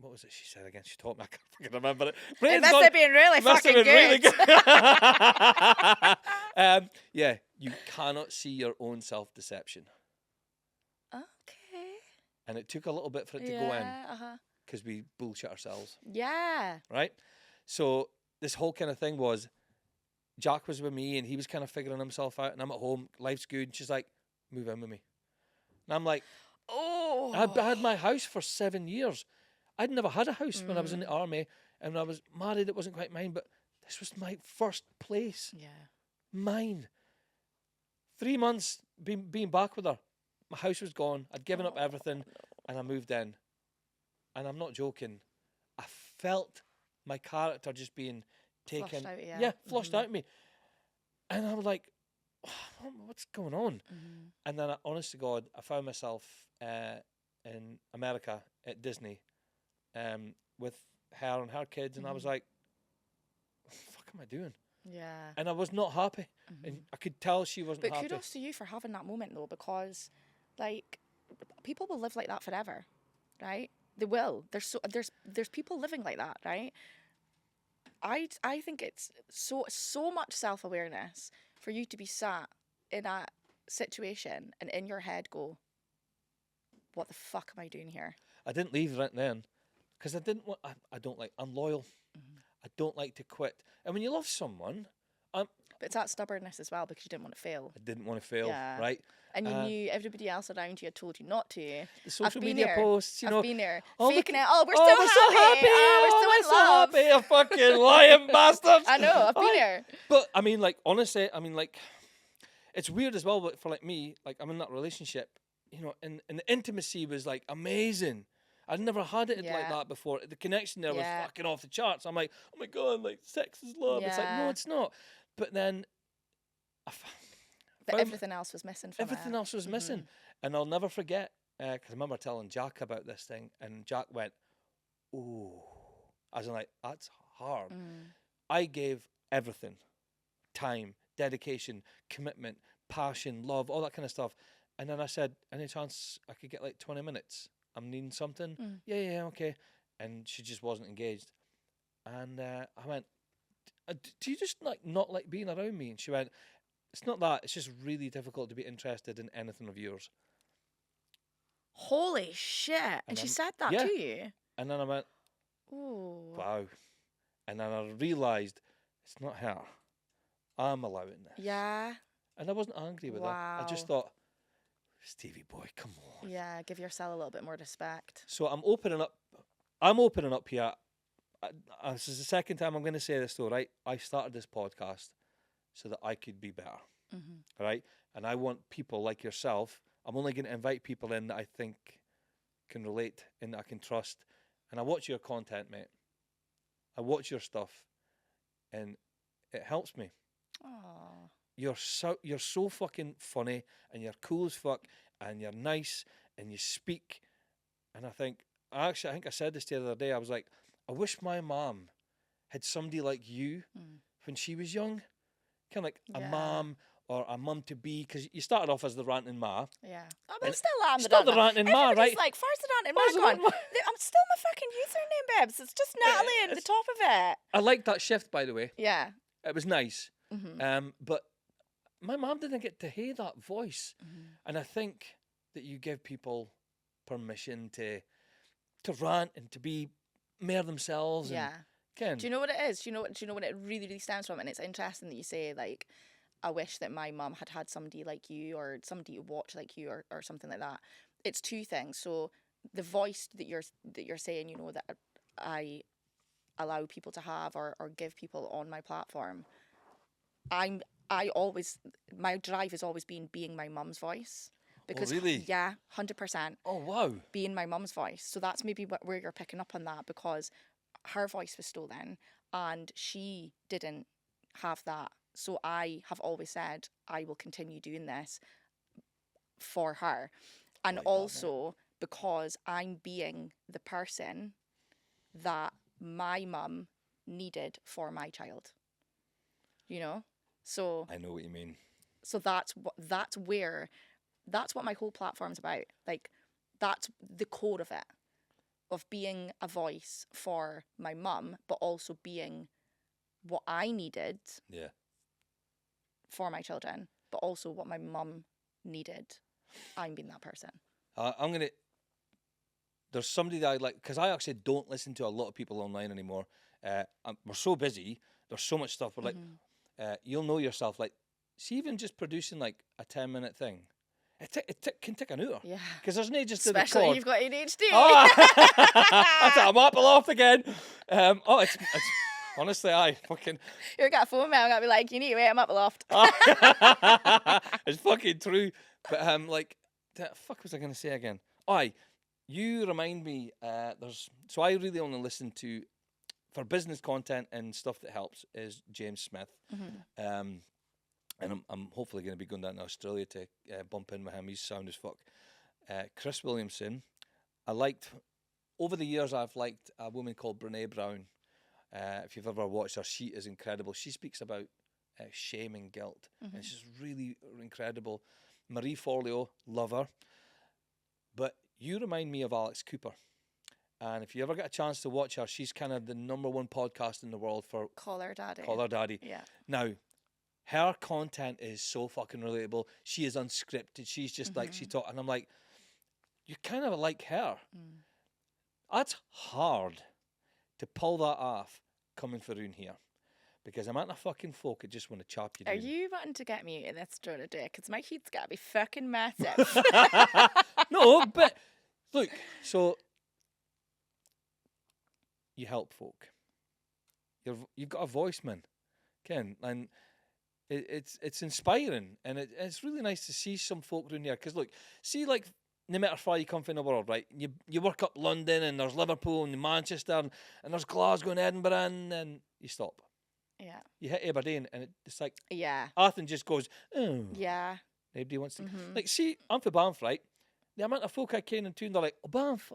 What was it she said again? She taught me. I can't fucking remember it. It must have been really fucking good. Really good. Yeah, you cannot see your own self-deception, Okay. and it took a little bit for it to go in Uh-huh. because we bullshit ourselves, Yeah. right? So this whole kind of thing was, Jack was with me, and he was kind of figuring himself out, and I'm at home. Life's good. And she's like, move in with me, and I'm like, Oh. I had my house for 7 years. I'd never had a house when I was in the army, and when I was married, it wasn't quite mine, but this was my first place. Yeah. Mine. 3 months being back with her, my house was gone. I'd given up everything, and I moved in. And I'm not joking. I felt my character just being taken. Flushed out, yeah. Flushed out of me. And I was like, what's going on? And then, honest to God, I found myself in America at Disney with her and her kids, and I was like, what the fuck am I doing? Yeah. And I was not happy, and I could tell she wasn't But happy. kudos to you for having that moment though, because like people will live like that forever, right? They will. There's people living like that, right? I think it's so much self-awareness for you to be sat in a situation and in your head go, what the fuck am I doing here? I didn't leave right then because I didn't want. I don't like. I'm loyal. I don't like to quit. And when you love someone, But it's that stubbornness as well because you didn't want to fail. I didn't want to fail. Yeah. Right. And you knew everybody else around you had told you not to. The social I've been media there. posts, you know. I've been there. Oh, Faking look- it. Oh, we're oh, still we're happy. so happy. Oh, we're still in love. Happy. You fucking lying bastards. I know. I've been Right. there. But I mean, like, honestly, I mean, like, it's weird as well. But for like me, like, I'm in that relationship, you know, and the intimacy was like amazing. I'd never had it like Yeah. that before. The connection there was Yeah. fucking off the charts. I'm like, oh my God, like, sex is love. It's like, no, Yeah. it's not. But then, But found- everything else was missing from everything it. else was missing. And I'll never forget, because I remember telling Jack about this thing, and Jack went, ooh. I was like, that's hard. I gave everything. Time, dedication, commitment, passion, love, all that kind of stuff. And then I said, any chance I could get like 20 minutes? I'm needing something. Yeah, okay. And she just wasn't engaged. And I went, do you just like not like being around me? And she went, it's not that. It's just really difficult to be interested in anything of yours. Holy shit. And she then- said that yeah. to you? And then I went, Ooh. wow. And then I realised it's not her. I'm allowing this. Yeah. And I wasn't angry with her. I just Wow. thought, Stevie boy, come on. Yeah. Give yourself a little bit more respect. So I'm opening up here. This is the second time I'm going to say this though, right? I started this podcast so that I could be better, right? And I want people like yourself. I'm only going to invite people in that I think can relate and that I can trust. And I watch your content, mate. I watch your stuff, and it helps me. Oh. You're so fucking funny, and you're cool as fuck, and you're nice, and you speak. And I think I think I said this the other day. I was like, I wish my mom had somebody like you when she was young, kind of like a mom or a mum to be, because you started off as the ranting ma. Yeah. Oh, but still am Still the ranting ma, right? Everybody's like, first the ranting ma Where's the gone. ranting ma? I'm still my fucking username, babes. It's just Natalie at the top of it. I liked that shift, by the way. Yeah. It was nice. But my mom didn't get to hear that voice. And I think that you give people permission to rant and to be more themselves. Yeah. And, do you know what it is? Do you know what it really, really stems from? And it's interesting that you say, like, I wish that my mum had somebody like you, or somebody to watch like you, or something like that. It's two things. So the voice that you're saying, you know, that I allow people to have or give people on my platform. My drive has always been being my mum's voice. Because, really? Yeah, 100%. Oh, wow. Being my mum's voice. So that's maybe where you're picking up on that, because her voice was stolen and she didn't have that. So I have always said I will continue doing this for her. And Like also because I'm being the person that my mum needed for my child. You know? So I know what you mean. So that's what my whole platform's about. Like, that's the core of it, of being a voice for my mum, but also being what I needed for my children, but also what my mum needed. I'm being that person. There's somebody that I like, because I actually don't listen to a lot of people online anymore. We're so busy. There's so much stuff. But like, you'll know yourself. Like, see, even just producing like a 10-minute thing, it can take an hour. Yeah. Because there's no just Especially to when you've got ADHD. Oh, I'm up aloft again. It's honestly, I fucking. You're gonna phone me. I'm gonna be like, you need to wait. I'm up aloft. It's fucking true. But like, the fuck was I gonna say again? You remind me. So I really only listen to, for business content and stuff that helps, is James Smith. And I'm hopefully going to be going down to Australia to bump in with him. He's sound as fuck. Chris Williamson. Over the years, I've liked a woman called Brene Brown. If you've ever watched her, she is incredible. She speaks about shame and guilt. And she's really incredible. Marie Forleo, love her. But you remind me of Alex Cooper. And if you ever get a chance to watch her, she's kind of the #1 podcast in the world for Call Her Daddy. Call Her Daddy. Yeah. Now, her content is so fucking relatable. She is unscripted. She's just like, she talk, and I'm like, you kind of like her. That's hard to pull that off coming from around here. Because I'm not a fucking folk that just want to chop you down. Are you wanting to get me in this drone today? Because my heat's got to be fucking massive. No, but look, so you help folk. You've got a voice, man. Ken, and it's inspiring, and it's really nice to see some folk around here. Because look, see, like, no matter how far you come from the world, right? You work up London, and there's Liverpool and Manchester, and there's Glasgow and Edinburgh, and then you stop. Yeah. You hit Aberdeen, and it's like, yeah. Athens just goes, oh. Yeah. Nobody wants to. Like, see, I'm for Banff, right? The amount of folk I came in tune, they're like, oh, Banff,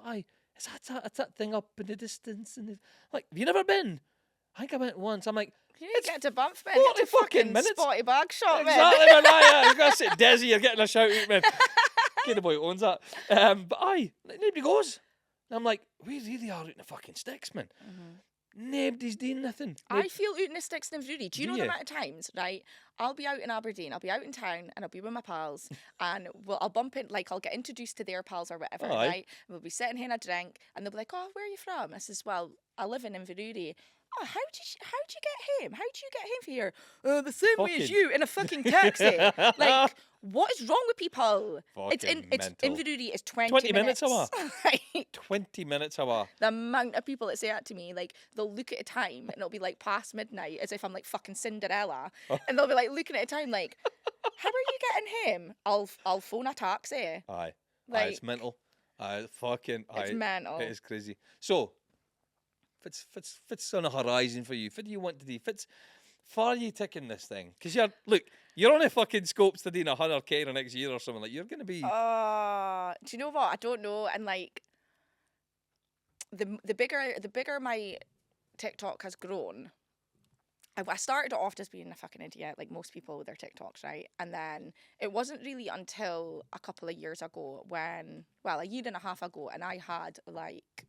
it's that thing up in the distance. And like, have you never been? I think I went once. I'm like, you need to get to Banff, man. 40 Get to fucking minutes. Spotty Bag Shop, man. Exactly, man. You've got to sit Desi, you're getting a shout out, man. Get the boy who owns that. But nobody goes. And I'm like, we really are out in the fucking sticks, man. Nobody's doing nothing. I feel out in the sticks in Inverurie. Do you know the amount of times, right? I'll be out in Aberdeen, I'll be out in town, and I'll be with my pals, and I'll bump in, like, I'll get introduced to their pals or whatever, right? And we'll be sitting having a drink, and they'll be like, oh, where are you from? I says, well, I live in Inverurie. Oh, how'd you get home? How'd you get home for here? The same way as you, in a fucking taxi. Like, what is wrong with people? It's Inverurie is 20 minutes away. Right? 20 minutes away. The amount of people that say that to me, like, they'll look at a time and it'll be like past midnight, as if I'm like fucking Cinderella, and they'll be like looking at a time like, how are you getting home? I'll phone a taxi. Aye, like, it's mental. It's mental. It is crazy. So, if it's on a horizon for you, what do you want to do? for you taking this thing? Because you're on a fucking scopes to do 100K the next year or something. Like, you're going to be... Do you know what? I don't know. And like the bigger my TikTok has grown, I started it off just being a fucking idiot, like most people with their TikToks, right? And then it wasn't really until a couple of years ago a year and a half ago, and I had like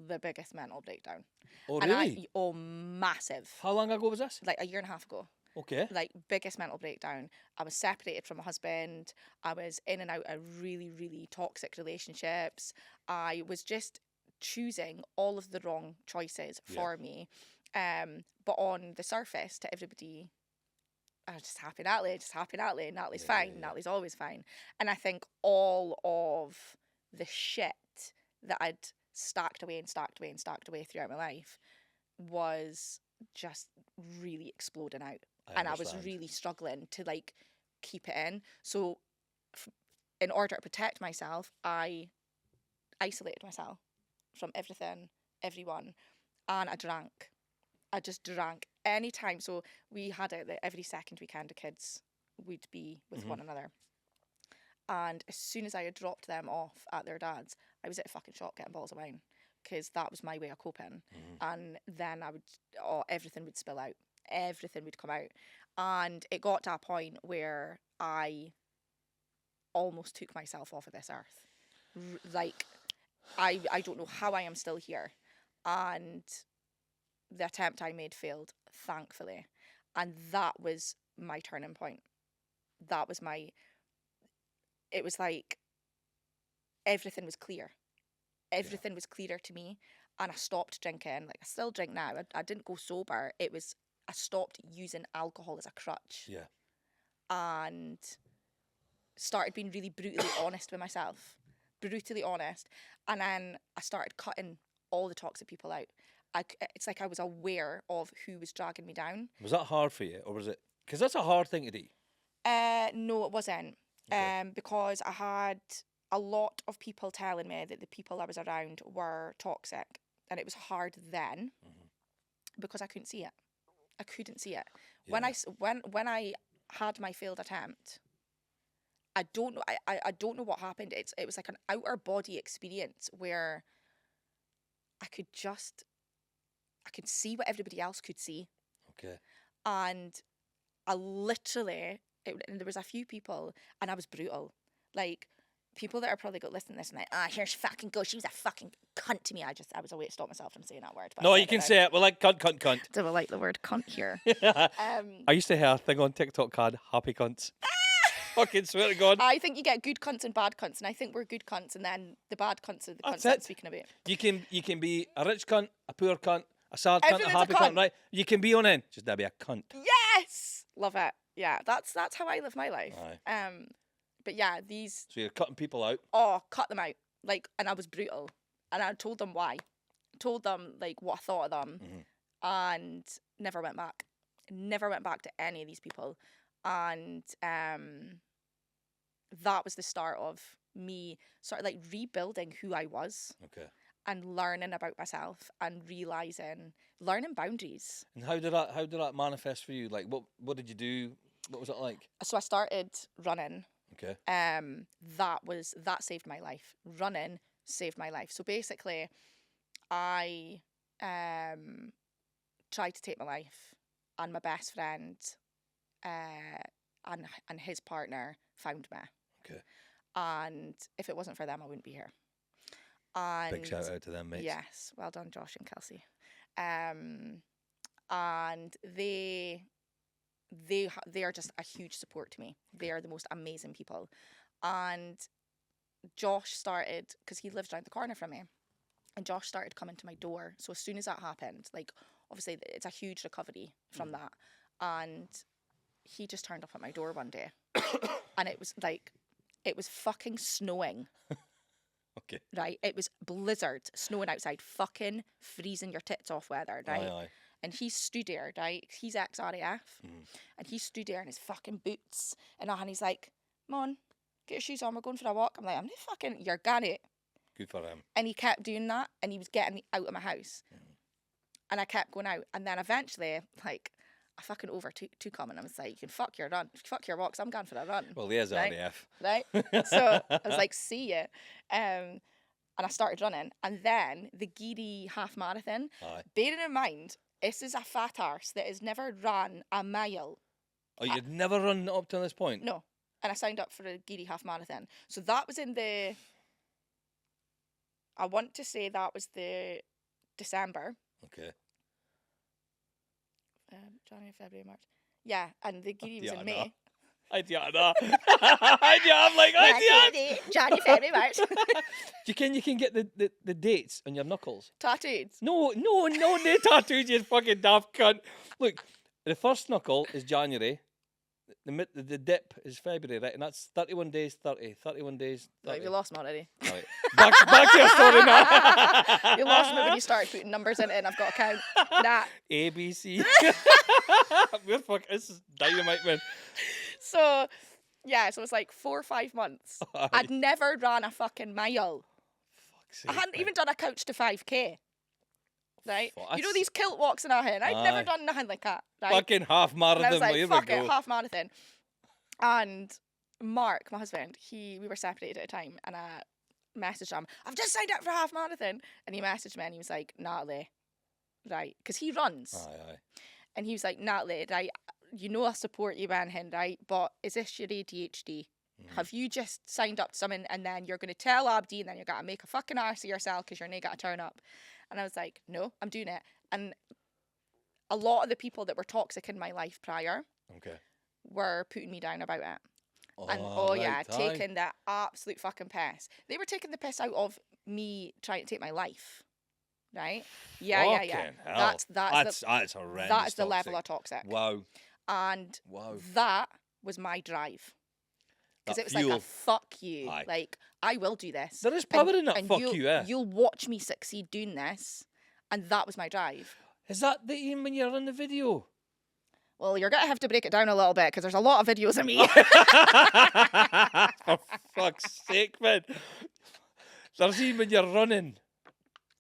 the biggest mental breakdown. Oh, And really? massive. How long ago was this? Like a year and a half ago. Okay. Like biggest mental breakdown. I was separated from my husband. I was in and out of really, really toxic relationships. I was just choosing all of the wrong choices for me. But on the surface, to everybody, I was just happy Natalie, Natalie's fine, Natalie's always fine. And I think all of the shit that I'd stacked away throughout my life was just really exploding out. I was really struggling to like keep it in. So in order to protect myself, I isolated myself from everything, everyone, and I drank. I just drank anytime. So we had it that every second weekend the kids would be with one another. And as soon as I had dropped them off at their dad's, I was at a fucking shop getting bottles of wine because that was my way of coping. And then everything would spill out. Everything would come out. And it got to a point where I almost took myself off of this earth. Like, I don't know how I am still here. And the attempt I made failed, thankfully. And that was my turning point. It was like everything was clear. Everything was clearer to me. And I stopped drinking. Like, I still drink now. I didn't go sober. I stopped using alcohol as a crutch. Yeah. And started being really brutally honest with myself. Brutally honest. And then I started cutting all the toxic people out. It's like I was aware of who was dragging me down. Was that hard for you, or was it? Because that's a hard thing to do. No, it wasn't. Okay. Because I had a lot of people telling me that the people I was around were toxic, and it was hard then because I couldn't see it. I couldn't see it. Yeah. When I had my failed attempt, I don't know. I don't know what happened. It was like an outer body experience where I could see what everybody else could see. Okay. And I literally, and there was a few people, and I was brutal. Like, people that are probably going to listen to this and like, here she fucking goes. She was a fucking cunt to me. I was a way to stop myself from saying that word. No, you can say it. We're like cunt. Do I like the word cunt here? I used to hear a thing on TikTok called happy cunts. Fucking swear to God. I think you get good cunts and bad cunts, and I think we're good cunts, and then the bad cunts are the That's cunts I'm it. speaking about. You can be a rich cunt, a poor cunt, a sad cunt, a Everyone's a happy cunt. cunt, right? You can be on end. Just gotta be a cunt. Yes, love it. Yeah, that's how I live my life. Aye. But yeah, these So you're cutting people out. cut them out. Like, and I was brutal, and I told them why, told them like what I thought of them, and never went back. Never went back to any of these people, and that was the start of me sort of like rebuilding who I was. Okay. And learning about myself and learning boundaries. And how did that manifest for you? Like, what did you do? What was it like? So I started running. Okay. That saved my life. Running saved my life. So basically, I tried to take my life, and my best friend and his partner found me. Okay. And if it wasn't for them, I wouldn't be here. And Big shout out to them, mates. Yes, well done, Josh and Kelsey. And they are just a huge support to me. They are the most amazing people. And Josh started, because he lives around the corner from me, and Josh started coming to my door. So as soon as that happened, like, obviously it's a huge recovery from that. And he just turned up at my door one day, and it was fucking snowing. Okay. Right, it was blizzard, snowing outside, fucking freezing your tits off weather, right? Aye. And he stood there, right? He's ex-RAF, and he stood there in his fucking boots, and he's like, "Come on, get your shoes on, we're going for a walk." I'm like, "I'm not fucking, you're gonna." Good for him. And he kept doing that, and he was getting me out of my house, and I kept going out, and then eventually, like, I fucking overtook him, and I was like, you can fuck your walks, I'm going for a run. Well, there's right? RAF. Right? So I was like, see ya. And I started running. And then the Geary half marathon, Aye. bearing in mind, this is a fat arse that has never ran a mile. Oh, you'd never run up to this point? No. And I signed up for a Geary half marathon. So that was in I want to say that was the December. Okay. January, February, March. Yeah, and the Geary was in May. I'm like, January, February, March. You can get the dates on your knuckles. Tattooed. No tattoos, you fucking daft cunt. Look, the first knuckle is January. The dip is February, right? And that's 31 days, 31 days, 30. Right, you lost me already. Right. Back to your story now. You lost me when you started putting numbers in it and I've got to count. Nah. A, B, C. This is dynamite, man. So, yeah, so it's like 4 or 5 months. Aye. I'd never ran a fucking mile. Fuck's sake, I hadn't man. even done a couch to 5k. Right? Fuck, You know that's- thing kilt walks in our head? I'd never Aye. done nothing like that. Right? Fucking half And I marathon, was like, here fuck we it, go. half marathon. And Mark, my husband, we were separated at a time, and I messaged him, I've just signed up for a half marathon. And he messaged me and he was like, Natalie, right? Because he runs. Aye. And he was like, Natalie, right, you know I support you, man, right? But is this your ADHD? Have you just signed up to something and then you're going to tell Abdi and then you're going to make a fucking arse of yourself because you're not going to turn up? And I was like, no, I'm doing it. And a lot of the people that were toxic in my life prior Okay. were putting me down about it. And right, taking the absolute fucking piss. They were taking the piss out of me trying to take my life. Right? Yeah. Fucking hell. That's horrendous. That is the toxic. level of toxic. Wow. And Wow. that was my drive. Because That it was like fuel. a fuck you. Aye. Like, I will do this. There is power in that fuck you, eh? You'll watch me succeed doing this. And that was my drive. Is that the aim when you're in the video? Well, you're going to have to break it down a little bit because there's a lot of videos of me. For fuck's sake, man. There's even when you're running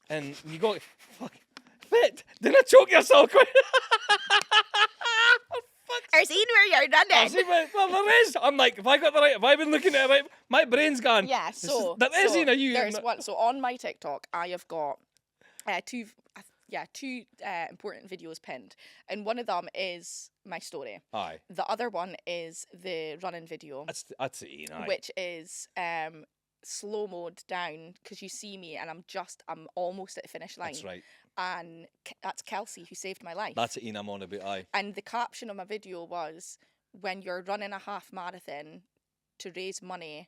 and you go, fuck, fit, didn't choke yourself quick. I've seen where you're running. Well, there is. I'm like, have I been looking at it right? My brain's gone. Yeah, so there is a you. There's one. So on my TikTok, I have got two important videos pinned, and one of them is my story. Aye. The other one is the running video, That's it, aye. which is slow mode down because you see me and I'm almost at the finish line. That's right. And that's Kelsey who saved my life. That's it, I'm on about, aye. And the caption of my video was, when you're running a half marathon to raise money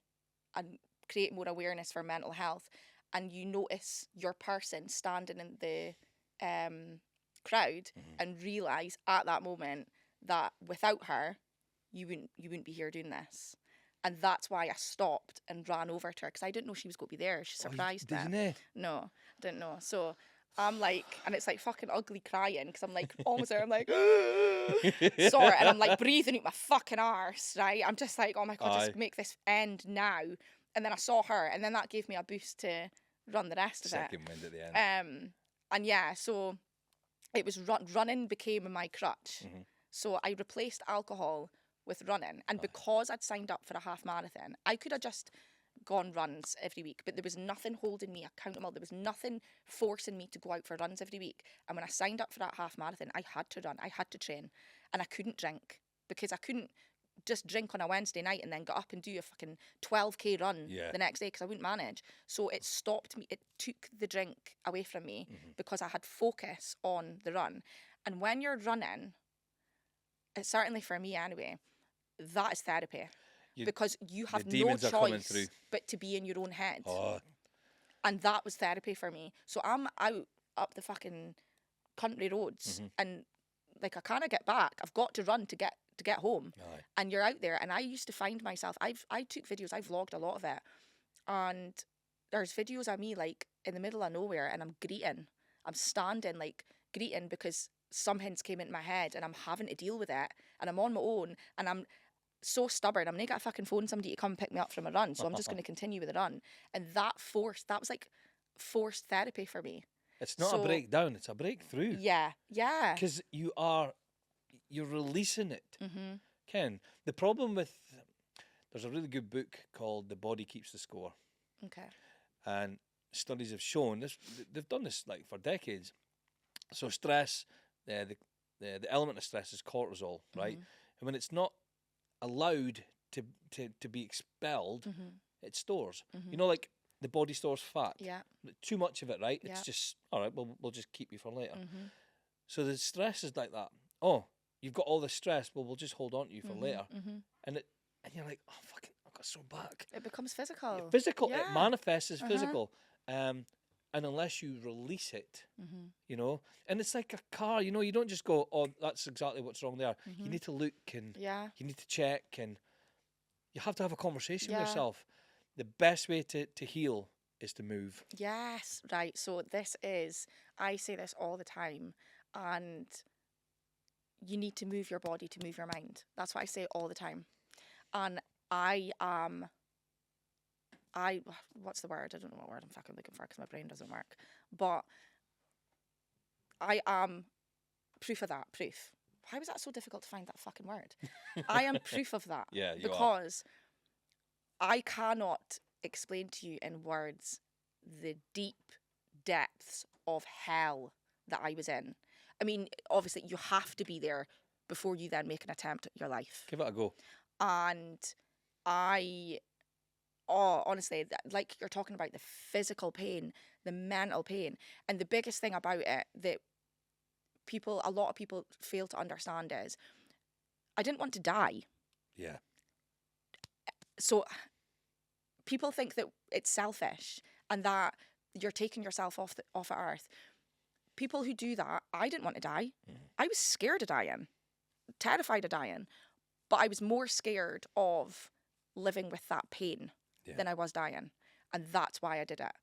and create more awareness for mental health, and you notice your person standing in the crowd and realise at that moment that without her, you wouldn't be here doing this. And that's why I stopped and ran over to her because I didn't know she was going to be there. She surprised me. Didn't you? No, I didn't know. So I'm like, and it's like fucking ugly crying because I'm like almost there. I'm like, sorry, and I'm like breathing out my fucking arse, right? I'm just like, oh my God, just make this end now. And then I saw her, and then that gave me a boost to run the rest of it. Second wind at the end. And yeah, so it was running became my crutch. So I replaced alcohol with running, and because I'd signed up for a half marathon, I could have just gone runs every week, but there was nothing holding me accountable. There was nothing forcing me to go out for runs every week. And when I signed up for that half marathon, I had to run, I had to train, and I couldn't drink because I couldn't just drink on a Wednesday night and then get up and do a fucking 12k run the next day because I wouldn't manage. So it stopped me. It took the drink away from me because I had focus on the run. And when you're running, it's certainly for me anyway, that is therapy. Because you have no choice but to be in your own head. And that was therapy for me. So I'm out up the fucking country roads and like I can't get back. I've got to run to get home. And you're out there, and I used to find myself, I took videos, I vlogged a lot of it, and there's videos of me like in the middle of nowhere and I'm greeting. I'm standing like greeting because some hints came into my head and I'm having to deal with it and I'm on my own and I'm so stubborn. I'm not gonna fucking phone somebody to come pick me up from a run, so I'm just gonna continue with the run. And that was like forced therapy for me. It's not a breakdown, it's a breakthrough. Yeah. Because you are you're releasing it. Mm-hmm. Ken, the problem with, there's a really good book called The Body Keeps the Score. Okay. And studies have shown this, they've done this like for decades. So stress, the element of stress is cortisol, right? Mm-hmm. And when it's not allowed to be expelled, Mm-hmm. it stores. Mm-hmm. You know, like the body stores fat. Yeah. Too much of it, right? Yeah. It's just, all right, we'll just keep you for later. Mm-hmm. So the stress is like that. Oh, you've got all this stress, well, we'll just hold on to you for Mm-hmm. later. Mm-hmm. And you're like, oh, fucking, I've got so back. It becomes physical. Physical, Yeah. it manifests as Uh-huh. physical. And unless you release it, Mm-hmm. you know, and it's like a car, you know, you don't just go, oh, that's exactly what's wrong there. Mm-hmm. You need to look and Yeah. you need to check, and you have to have a conversation with Yeah. yourself. The best way to heal is to move. Yes. Right. So I say this all the time, and you need to move your body to move your mind. That's what I say all the time. And what's the word? I don't know what word I'm fucking looking for because my brain doesn't work. But I am proof of that. Proof. Why was that so difficult to find that fucking word? I am proof of that. Yeah, you are. Because I cannot explain to you in words the deep depths of hell that I was in. I mean, obviously, you have to be there before you then make an attempt at your life. Give it a go. And honestly, like you're talking about the physical pain, the mental pain, and the biggest thing about it that a lot of people fail to understand is, I didn't want to die. Yeah. So people think that it's selfish and that you're taking yourself off of earth. People who do that, I didn't want to die. I was scared of dying, terrified of dying, but I was more scared of living with that pain than I was dying. And that's why I did it.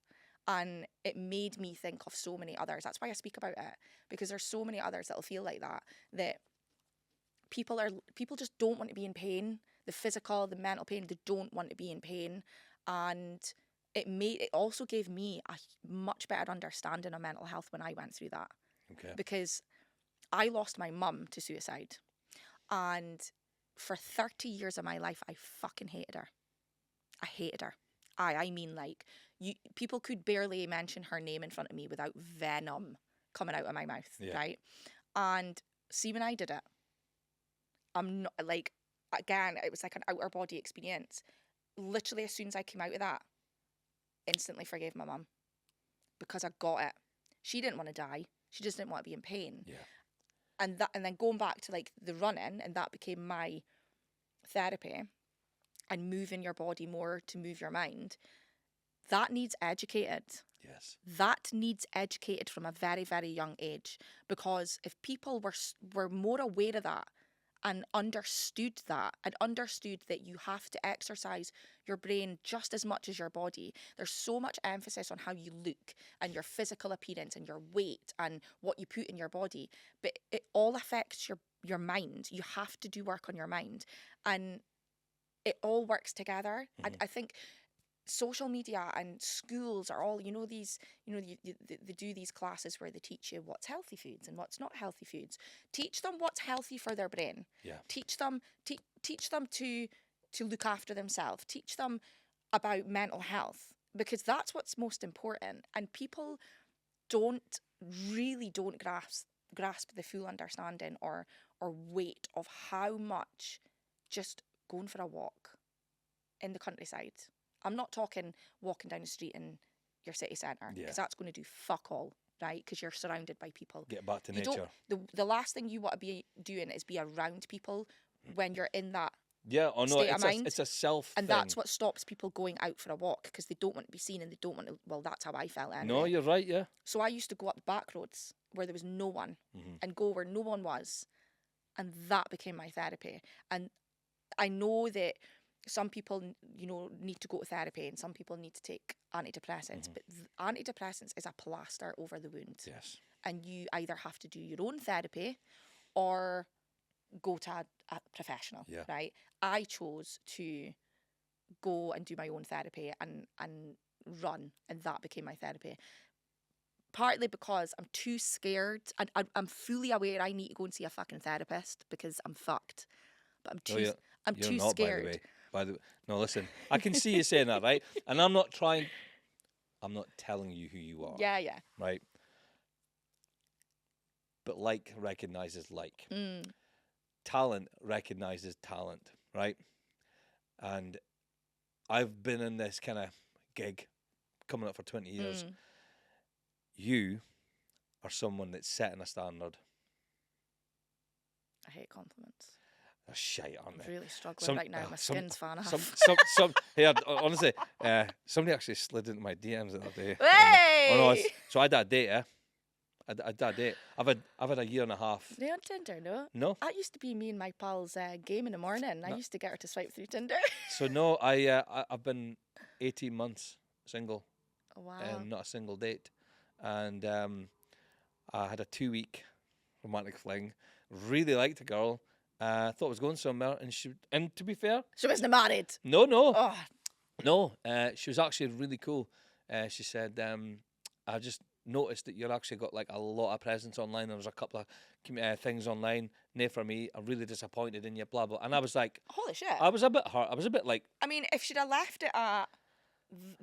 And it made me think of so many others. That's why I speak about it, because there's so many others that'll feel like that people just don't want to be in pain. The physical, the mental pain, they don't want to be in pain. And it also gave me a much better understanding of mental health when I went through that. Okay. Because I lost my mum to suicide. And for 30 years of my life, I fucking hated her. I hated her. I mean, like, people could barely mention her name in front of me without venom coming out of my mouth, right? And see, when I did it, I'm not, like, again, it was like an outer body experience. Literally, as soon as I came out of that, instantly forgave my mum because I got it. She didn't want to die. She just didn't want to be in pain. Yeah. And then going back to like the running, and that became my therapy, and moving your body more to move your mind, that needs educated. Yes. That needs educated from a very, very young age, because if people were more aware of that and understood that you have to exercise your brain just as much as your body. There's so much emphasis on how you look and your physical appearance and your weight and what you put in your body, but it all affects your mind. You have to do work on your mind, and it all works together. Mm-hmm. I think social media and schools are all, they do these classes where they teach you what's healthy foods and what's not healthy foods. Teach them what's healthy for their brain. Yeah. Teach them to look after themselves. Teach them about mental health, because that's what's most important. And people don't grasp the full understanding or weight of how much just going for a walk in the countryside. I'm not talking walking down the street in your city centre, because that's going to do fuck all, right? Because you're surrounded by people. Get back to nature. The last thing you want to be doing is be around people when you're in that state of mind. It's a self and thing. that's what stops people going out for a walk, because they don't want to be seen and they don't want to. Well, that's how I felt anyway. No, you're right, yeah. So I used to go up the back roads where there was no one, and go where no one was, and that became my therapy. And I know that some people, need to go to therapy, and some people need to take antidepressants, but antidepressants is a plaster over the wound. Yes. And you either have to do your own therapy or go to a professional, right? I chose to go and do my own therapy and run, and that became my therapy. partly because I'm too scared. I'm fully aware I need to go and see a fucking therapist because I'm fucked. But No, I'm you're too not, scared. by the way. No, listen, I can see you saying that, right? And I'm not telling you who you are, Yeah, yeah. right? But like recognizes like. Mm. Talent recognizes talent, right? And I've been in this kind of gig coming up for 20 years. Mm. You are someone that's setting a standard. I hate compliments. They're shite, aren't I'm they? really struggling right now. My skin's falling off. Hey, honestly, somebody actually slid into my DMs the other day. Hey! Oh no, so I had that date, I had that date. I've had a year and a half. They on Tinder, no? No. That used to be me and my pal's game in the morning. I used to get her to swipe through Tinder. So no, I've been 18 months single. Oh, wow. And not a single date. And I had a 2-week romantic fling. Really liked the girl. Thought it was going somewhere. And to be fair, She wasn't married. no. Oh, No, she was actually really cool. She said, I just noticed that you're actually got like a lot of presence online. There was a couple of things online. Nay for me, I'm really disappointed in you, blah, blah. And I was like, holy shit. I was a bit hurt. I was a bit like, I mean, if she'd have left it at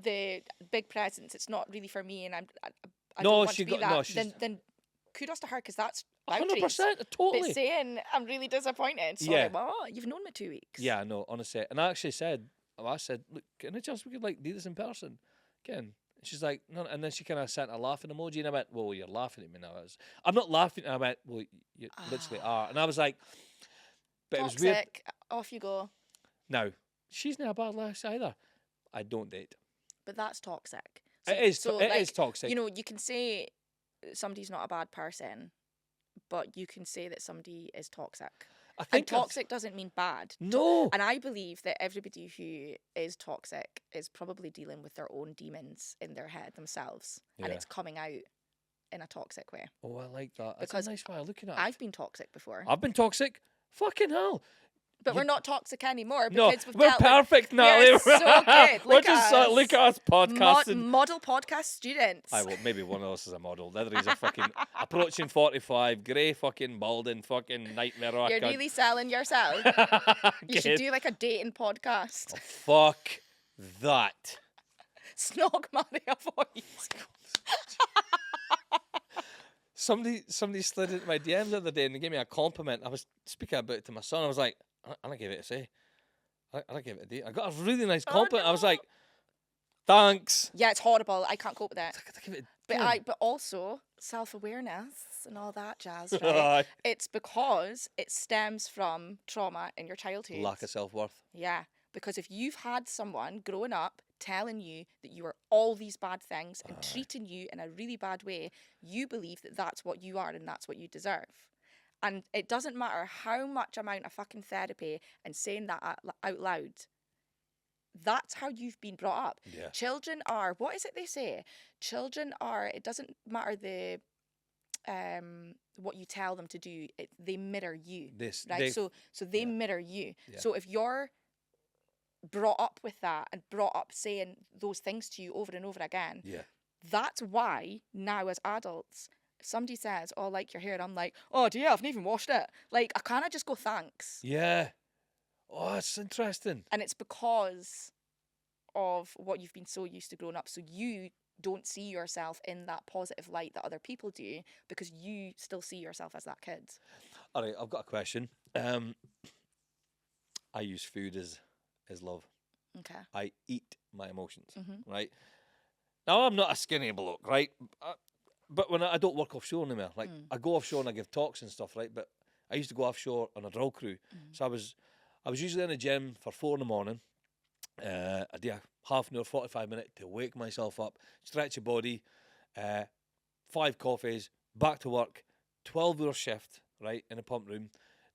the big presence, it's not really for me, and I No, don't want she to be got- that, no, she's- then kudos to her, because that's boundaries. 100%, totally. But saying, I'm really disappointed. Sorry, Yeah. well, you've known me 2 weeks. Yeah, no, honestly. And I actually said, look, any chance we could like do this in person? Again. And she's like, no. And then she kind of sent a laughing emoji, and I went, well, you're laughing at me now. I'm not laughing. And I went, well, you literally are. And I was like, but Toxic. it was weird. Off you go. Now, she's not a bad lass either. I don't date. But that's toxic. It is toxic. You know, you can say somebody's not a bad person, but you can say that somebody is toxic. I think And toxic doesn't mean bad. No. And I believe that everybody who is toxic is probably dealing with their own demons in their head themselves. And Yeah. it's coming out in a toxic way. Oh, I like that. That's Because a nice way of looking at it. I've been toxic before. I've been toxic. Fucking hell. But we're not toxic anymore No, because we've we're dealt with- perfect, Natalie. We're so good. We're Look just at us. look at us podcasting. Model podcast students. I will. Maybe one of us is a model. The other is a fucking approaching 45, grey fucking balding fucking nightmare. You're really selling yourself. You should do like a dating podcast. Oh, fuck that. Snog Maria voice. Somebody slid into my DMs the other day and they gave me a compliment. I was speaking about it to my son. I was like, I don't give it a say. I don't give it a date. I got a really nice compliment. I was no. like, thanks. Yeah, it's horrible. I can't cope with it. I give it But also self-awareness and all that jazz, right? It's because it stems from trauma in your childhood. lack of self-worth. Yeah, because if you've had someone growing up telling you that you are all these bad things and treating you in a really bad way, you believe that that's what you are and that's what you deserve. And it doesn't matter how much amount of fucking therapy and saying that out loud. That's how you've been brought up. Yeah. Children are, what is it they say? Children are, it doesn't matter the what you tell them to do, they mirror you. Right? So they mirror you. Yeah. So if you're brought up with that and brought up saying those things to you over and over again, that's why now as adults, if somebody says, oh, I like your hair, and I'm like, oh, do you? I haven't even washed it. Like, I can't just go thanks. Yeah. Oh, it's interesting. And it's because of what you've been so used to growing up. So you don't see yourself in that positive light that other people do because you still see yourself as that kid. All right, I've got a question. I use food as love. Okay. I eat my emotions, Mm-hmm. right? Now, I'm not a skinny bloke, right? But when I don't work offshore anymore, like I go offshore and I give talks and stuff, right? But I used to go offshore on a drill crew. So I was usually in the gym for 4 a.m. I do a half an hour, 45 minutes to wake myself up, stretch your body, 5 coffees, back to work, 12-hour shift, right, in a pump room,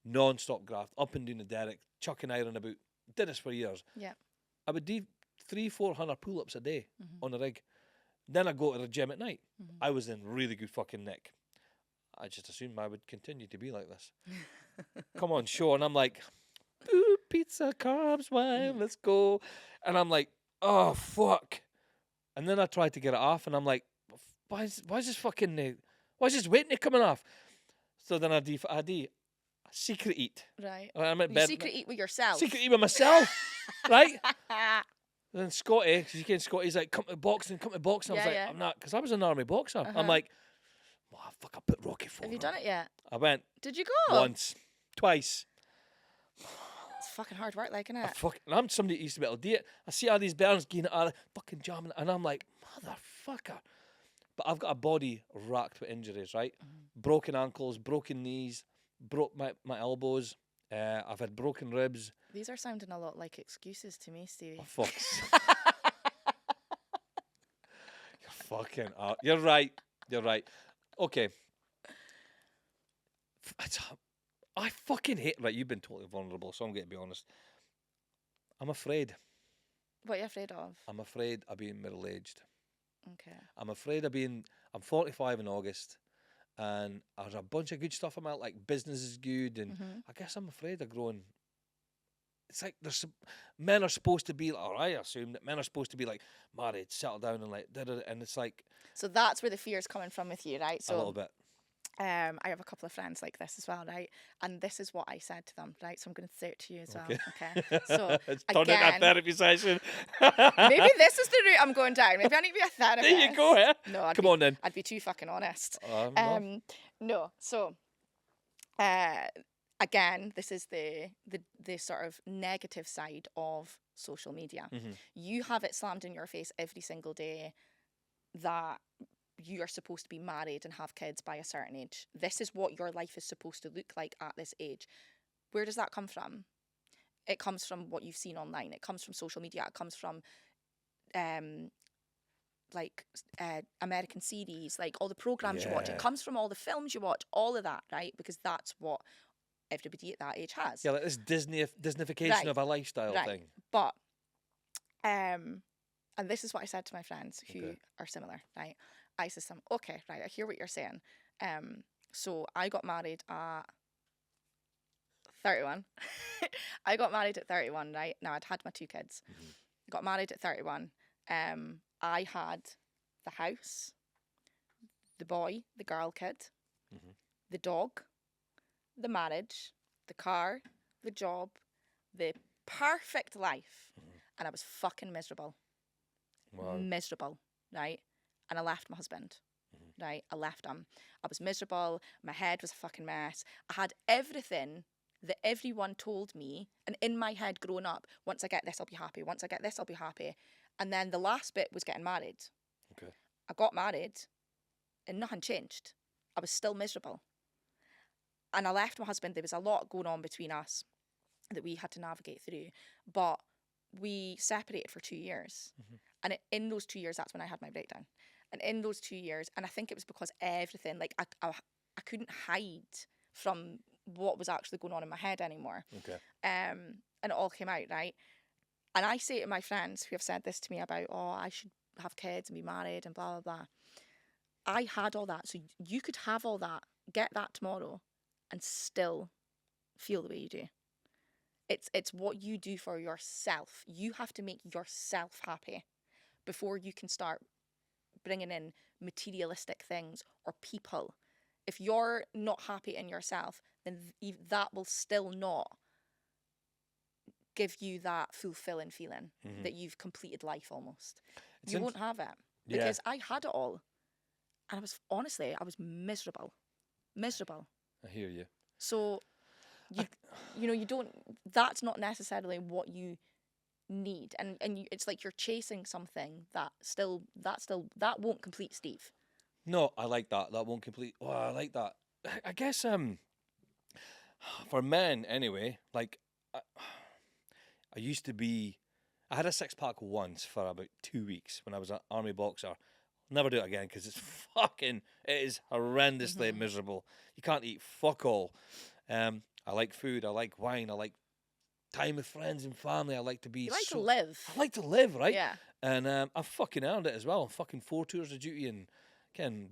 non-stop graft, up and down the derrick, chucking iron about. Did this for years. Yeah. I would do 300-400 pull-ups a day on a rig. Then I go to the gym at night. I was in really good fucking nick. I just assumed I would continue to be like this. Come on, show. And I'm like, ooh, pizza, carbs, wine, let's go. And I'm like, oh, fuck. And then I tried to get it off, and I'm like, why is this fucking, why is this waiting to coming off? So then I do secret eat. Right. I'm at You bed. secret eat with yourself. Secret eat with myself, right? Then Scotty, because you can Scotty's like, come to boxing. I was Yeah, like, yeah. I'm not, because I was an army boxer. I'm like, oh, fuck, I put Rocky 4 Have you on. done it yet? I went Did you go? once, twice. It's fucking hard work, like, isn't I it? and I'm somebody that used to be able to do it. I see all these burns getting out of fucking jamming, and I'm like, motherfucker. But I've got a body racked with injuries, right? Broken ankles, broken knees, broke my elbows. I've had broken ribs. These are sounding a lot like excuses to me, Stevie. Oh, fucks. You're fucking out. You're right. Okay. I fucking hate. Right, you've been totally vulnerable, so I'm going to be honest. I'm afraid. What are you afraid of? I'm afraid of being middle-aged. Okay. I'm afraid of being. I'm 45 in August, and there's a bunch of good stuff I'm out. Like business is good, and I guess I'm afraid of growing. It's like men are supposed to be. Or I assume that men are supposed to be like married, settle down, and like and it's like. So that's where the fear is coming from with you, right? So A little bit. I have a couple of friends like this as well, right? And this is what I said to them, right? So I'm going to say it to you as well, okay? So It's turned into a therapy session. maybe this is the route I'm going down. Maybe I need to be a therapist. There you go, eh? No, Come on then. I'd be too fucking honest. No. No, so again, this is the sort of negative side of social media. You have it slammed in your face every single day that you are supposed to be married and have kids by a certain age. This is what your life is supposed to look like at this age. Where does that come from? It comes from what you've seen online. It comes from social media. It comes from American series, like all the programs you watch. It comes from all the films you watch, all of that, right? Because that's what everybody at that age has. Yeah, like this Disneyfication of a lifestyle thing. But and this is what I said to my friends who are similar, right? I said to them, okay, right, I hear what you're saying. So I got married at 31. I got married at 31, right? Now I'd had my 2 kids. Got married at 31. I had the house, the boy, the girl kid, the dog, the marriage, the car, the job, the perfect life. And I was fucking miserable. Wow. Miserable, right? And I left my husband, right? I left him. I was miserable. My head was a fucking mess. I had everything that everyone told me. And in my head growing up, once I get this, I'll be happy. Once I get this, I'll be happy. And then the last bit was getting married. Okay. I got married and nothing changed. I was still miserable. And I left my husband. There was a lot going on between us that we had to navigate through. But we separated for 2 years. And in those 2 years, that's when I had my breakdown. And in those 2 years, and I think it was because everything, like I couldn't hide from what was actually going on in my head anymore. Okay. And it all came out, right? And I say to my friends who have said this to me about, oh, I should have kids and be married and blah, blah, blah. I had all that. So you could have all that, get that tomorrow, and still feel the way you do. It's what you do for yourself. You have to make yourself happy before you can start bringing in materialistic things or people. If you're not happy in yourself, then that will still not give you that fulfilling feeling that you've completed life almost. You won't have it because I had it all. And I was miserable. I hear you. So you don't, that's not necessarily what you need. And it's like you're chasing something that won't complete Steve. No, I like that. That won't complete. Oh, I like that. I guess for men anyway, like I used to be. I had a 6-pack once for about 2 weeks when I was an army boxer. Never do it again because it is horrendously miserable. You can't eat fuck all. I like food. I like wine. I like time with friends and family. I like to be. You like to live. I like to live, right? Yeah. And I've fucking earned it as well. Fucking 4 tours of duty and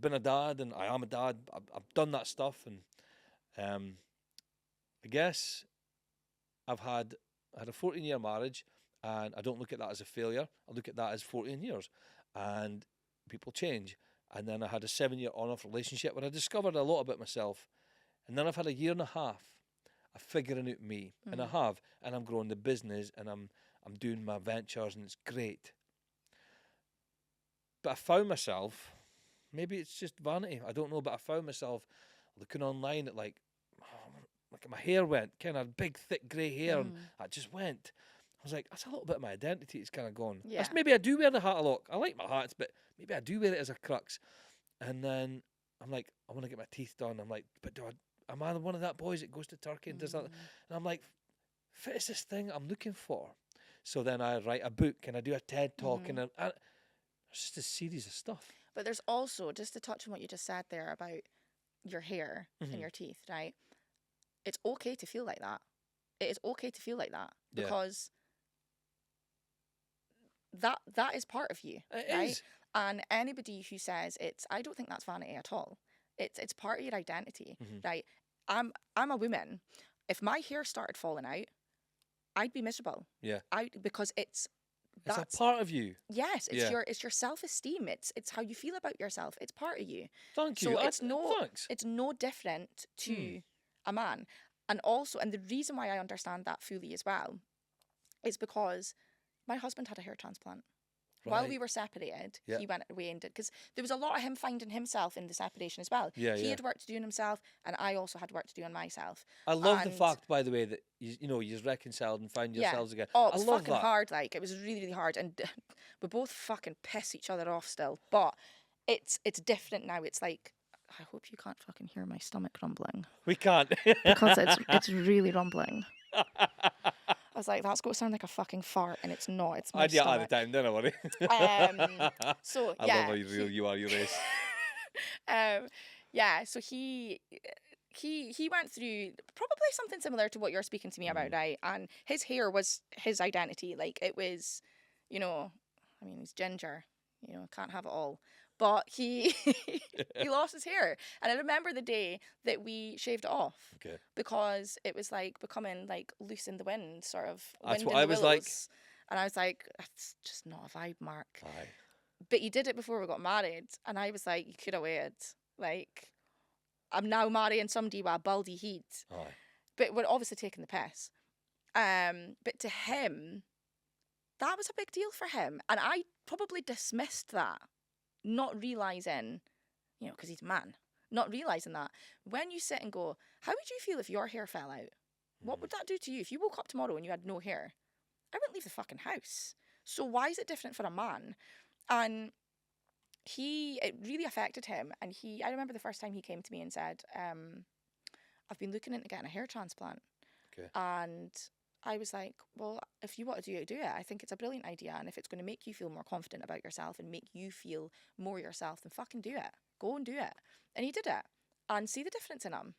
been a dad, and I am a dad. I've done that stuff, and I guess I had a 14-year marriage, and I don't look at that as a failure. I look at that as 14 years, and people change. And then I had a 7-year on-off relationship where I discovered a lot about myself. And then I've had a year and a half of figuring out me. And I have. And I'm growing the business and I'm doing my ventures and it's great. But I found myself, maybe it's just vanity, I don't know, but I found myself looking online at like my hair went, kind of big, thick grey hair, and I just went. I was like, that's a little bit of my identity. It's kind of gone. Yeah. Maybe I do wear the hat a lot. I like my hats, but maybe I do wear it as a crux. And then I'm like, I want to get my teeth done. I'm like, but am I one of that boys that goes to Turkey and does that? And I'm like, what is this thing I'm looking for? So then I write a book and I do a TED talk and it's just a series of stuff. But there's also, just to touch on what you just said there about your hair and your teeth, right? It's okay to feel like that. It is okay to feel like that because that is part of you, right? Is. And anybody who says I don't think that's vanity at all. It's part of your identity, right? I'm a woman. If my hair started falling out, I'd be miserable. Yeah. Because it's a part of you. Yes, it's your self-esteem. It's how you feel about yourself. It's part of you. Thank you. So thanks. it's no different to a man. And also, and the reason why I understand that fully as well is because my husband had a hair transplant. Right. While we were separated, he went away and did, because there was a lot of him finding himself in the separation as well. He had work to do on himself, and I also had work to do on myself. I love the fact, by the way, that you reconciled and found yourselves again. Oh, it was love fucking that. hard. Like, it was really, really hard, and we both fucking piss each other off still. But it's different now. It's like, I hope you can't fucking hear my stomach rumbling. We can't. Because it's really rumbling. I was like, that's going to sound like a fucking fart, and it's not. It's my I do it all the stomach. time, don't worry. So I love how real you are, you race. So he went through probably something similar to what you're speaking to me about, right? And his hair was his identity. Like, it was, he's ginger, can't have it all. But he lost his hair. And I remember the day that we shaved it off. Okay. Because it was like becoming like loose in the wind, sort of. That's wind what in I the was willows. like. And I was like, that's just not a vibe, Mark. Aye. But you did it before we got married. And I was like, you could have waited. Like, I'm now marrying somebody with a baldy head. Aye. But we're obviously taking the piss. But to him, that was a big deal for him. And I probably dismissed that, not realising, because he's a man, not realising that. When you sit and go, how would you feel if your hair fell out? What would that do to you? If you woke up tomorrow and you had no hair, I wouldn't leave the fucking house. So why is it different for a man? And it really affected him. And I remember the first time he came to me and said, I've been looking into getting a hair transplant. Okay. And I was like, well, if you want to do it. I think it's a brilliant idea. And if it's going to make you feel more confident about yourself and make you feel more yourself, then fucking do it. Go and do it. And he did it. And see the difference in him.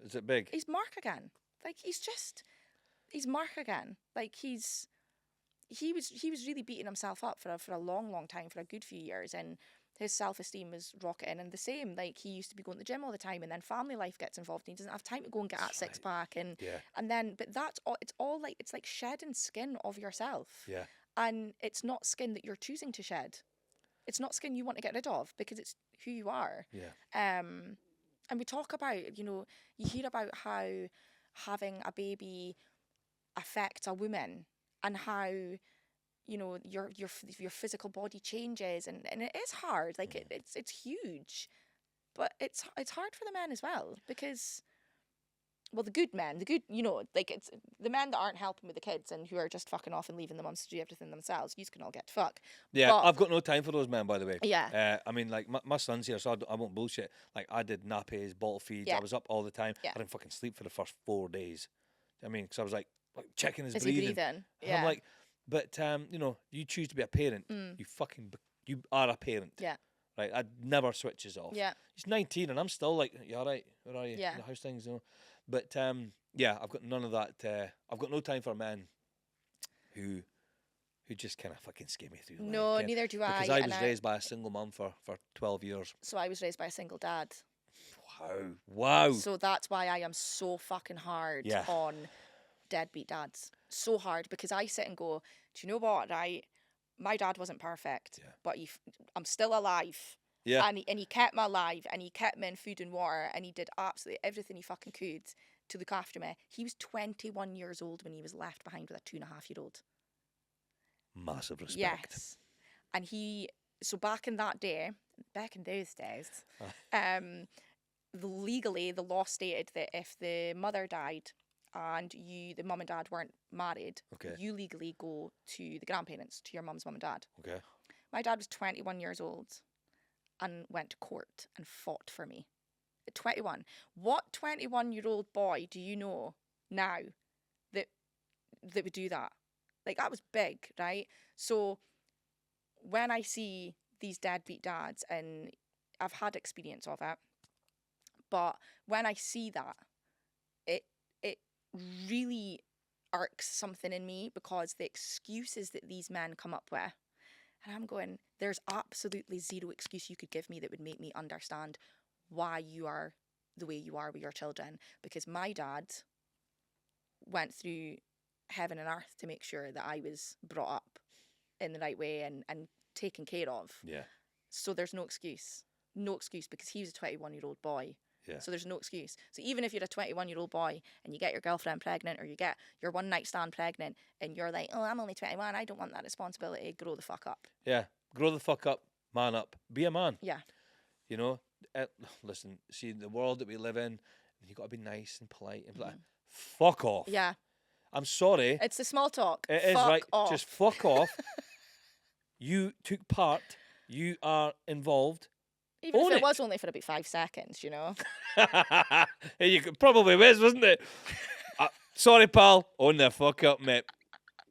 Is it big? He's Mark again. Like, he's Mark again. Like, he was really beating himself up for a long, long time, for a good few years. And his self-esteem was rocketing. And the same, like, he used to be going to the gym all the time, and then family life gets involved and he doesn't have time to go and get that six-pack. And then, but that's all, it's like shedding skin of yourself. Yeah. And it's not skin that you're choosing to shed. It's not skin you want to get rid of, because it's who you are. Yeah. And we talk about, you hear about how having a baby affects a woman, and how, your physical body changes, and it is hard. Like, it's huge, but it's hard for the men as well, because, well, the good men, like, it's the men that aren't helping with the kids and who are just fucking off and leaving the mums to do everything themselves. You can all get to fuck. Yeah, but, I've got no time for those men, by the way. Yeah. I mean, like, my son's here, so I won't bullshit. Like, I did nappies, bottle feeds. Yeah. I was up all the time. Yeah. I didn't fucking sleep for the first 4 days. I mean, because I was like checking his Is breathing. he breathing? And Yeah. I'm like, but you choose to be a parent. You are a parent. Yeah. Right. I never switches off. Yeah. He's 19, and I'm still like, you all right? Where are you? Yeah. How's things? But I've got none of that. I've got no time for men who just kind of fucking scare me through life. No, neither do I. Because I was raised by a single mum for 12 years. So I was raised by a single dad. Wow. So that's why I am so fucking hard on deadbeat dads. So hard, because I sit and go, do you know what, right? My dad wasn't perfect, but I'm still alive, Yeah. And he kept me alive, and he kept me in food and water, and he did absolutely everything he fucking could to look after me. He was 21 years old when he was left behind with a 2.5-year-old. Massive respect. Yes. And so back in those days, legally, the law stated that if the mother died and the mum and dad weren't married, Okay. you legally go to the grandparents, to your mum's mum and dad. Okay. My dad was 21 years old and went to court and fought for me. At 21. What 21-year-old boy do you know now that would do that? Like, that was big, right? So when I see these deadbeat dads, and I've had experience of it, but when I see that, it really irks something in me, because the excuses that these men come up with, and I'm going, there's absolutely zero excuse you could give me that would make me understand why you are the way you are with your children. Because my dad went through heaven and earth to make sure that I was brought up in the right way and taken care of. Yeah. So there's no excuse. No excuse, because he was a 21-year-old boy. Yeah. So there's no excuse. So even if you're a 21-year-old boy and you get your girlfriend pregnant, or you get your one night stand pregnant, and you're like, oh, I'm only 21, I don't want that responsibility, grow the fuck up. Yeah. Grow the fuck up, man up, be a man. Yeah. You know, listen, see, the world that we live in, you got to be nice and polite and like, fuck off. Yeah. I'm sorry. It's the small talk. It is fuck right. off. Just fuck off. You took part. You are involved. Even Own if it it. was only for about 5 seconds, you know. You probably was, wasn't it? Sorry, pal. Own the fuck up, mate.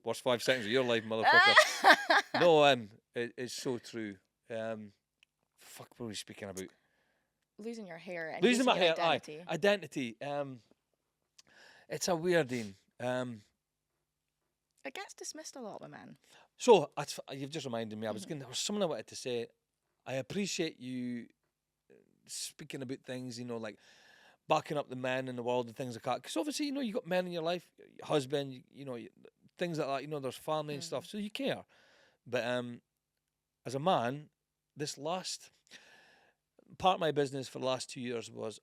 Worst 5 seconds of your life, motherfucker. No, it's so true. Fuck, what were we speaking about? Losing your hair and Losing my your hair. identity. Aye. Identity. It's a weird thing. It gets dismissed a lot with men. So you've just reminded me. There was something I wanted to say. I appreciate you speaking about things, you know, like backing up the men in the world and things like that. Because obviously, you know, you got men in your life, your husband, you know, things like that. You know, there's family and stuff, so you care. But as a man, this last part of my business for the last 2 years was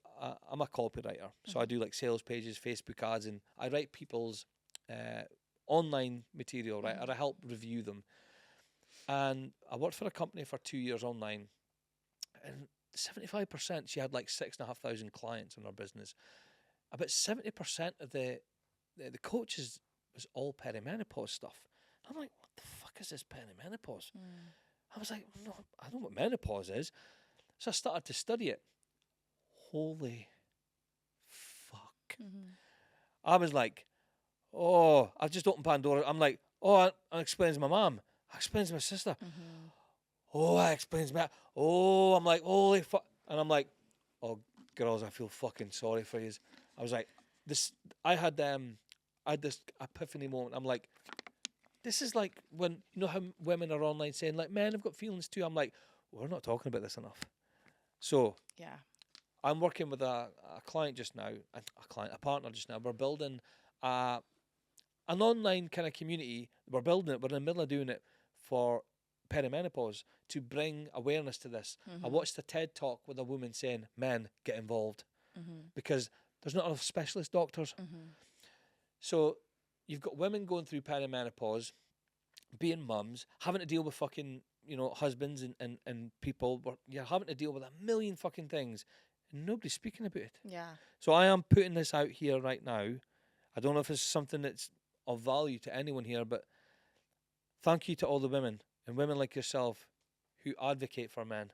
I'm a copywriter. So I do like sales pages, Facebook ads, and I write people's online material, right? Or I help review them. And I worked for a company for 2 years online, and 75%, she had like 6,500 clients in her business. About 70% of the coaches was all perimenopause stuff. I'm like, what the fuck is this perimenopause? I was like, no, I don't know what menopause is. So I started to study it. Holy fuck. I was like, oh, I've just opened Pandora. I'm like, oh, I explains my mum. I explains my sister. Oh, I explains my... Oh, I'm like, holy fuck. And I'm like, oh, girls, I feel fucking sorry for you. I was like, I had this epiphany moment. I'm like, this is like when, you know how women are online saying, like, men have got feelings too. I'm like, we're not talking about this enough. So, yeah, I'm working with a client just now, a partner just now. We're building an online kind of community. We're building it. We're in the middle of doing it for perimenopause to bring awareness to this. I watched a TED talk with a woman saying, men, get involved. Because there's not enough specialist doctors. So you've got women going through perimenopause, being mums, having to deal with fucking, you know, husbands and people. You're having to deal with a million fucking things. And nobody's speaking about it. yeah. So I am putting this out here right now. I don't know if it's something that's of value to anyone here, but thank you to all the women and women like yourself who advocate for men.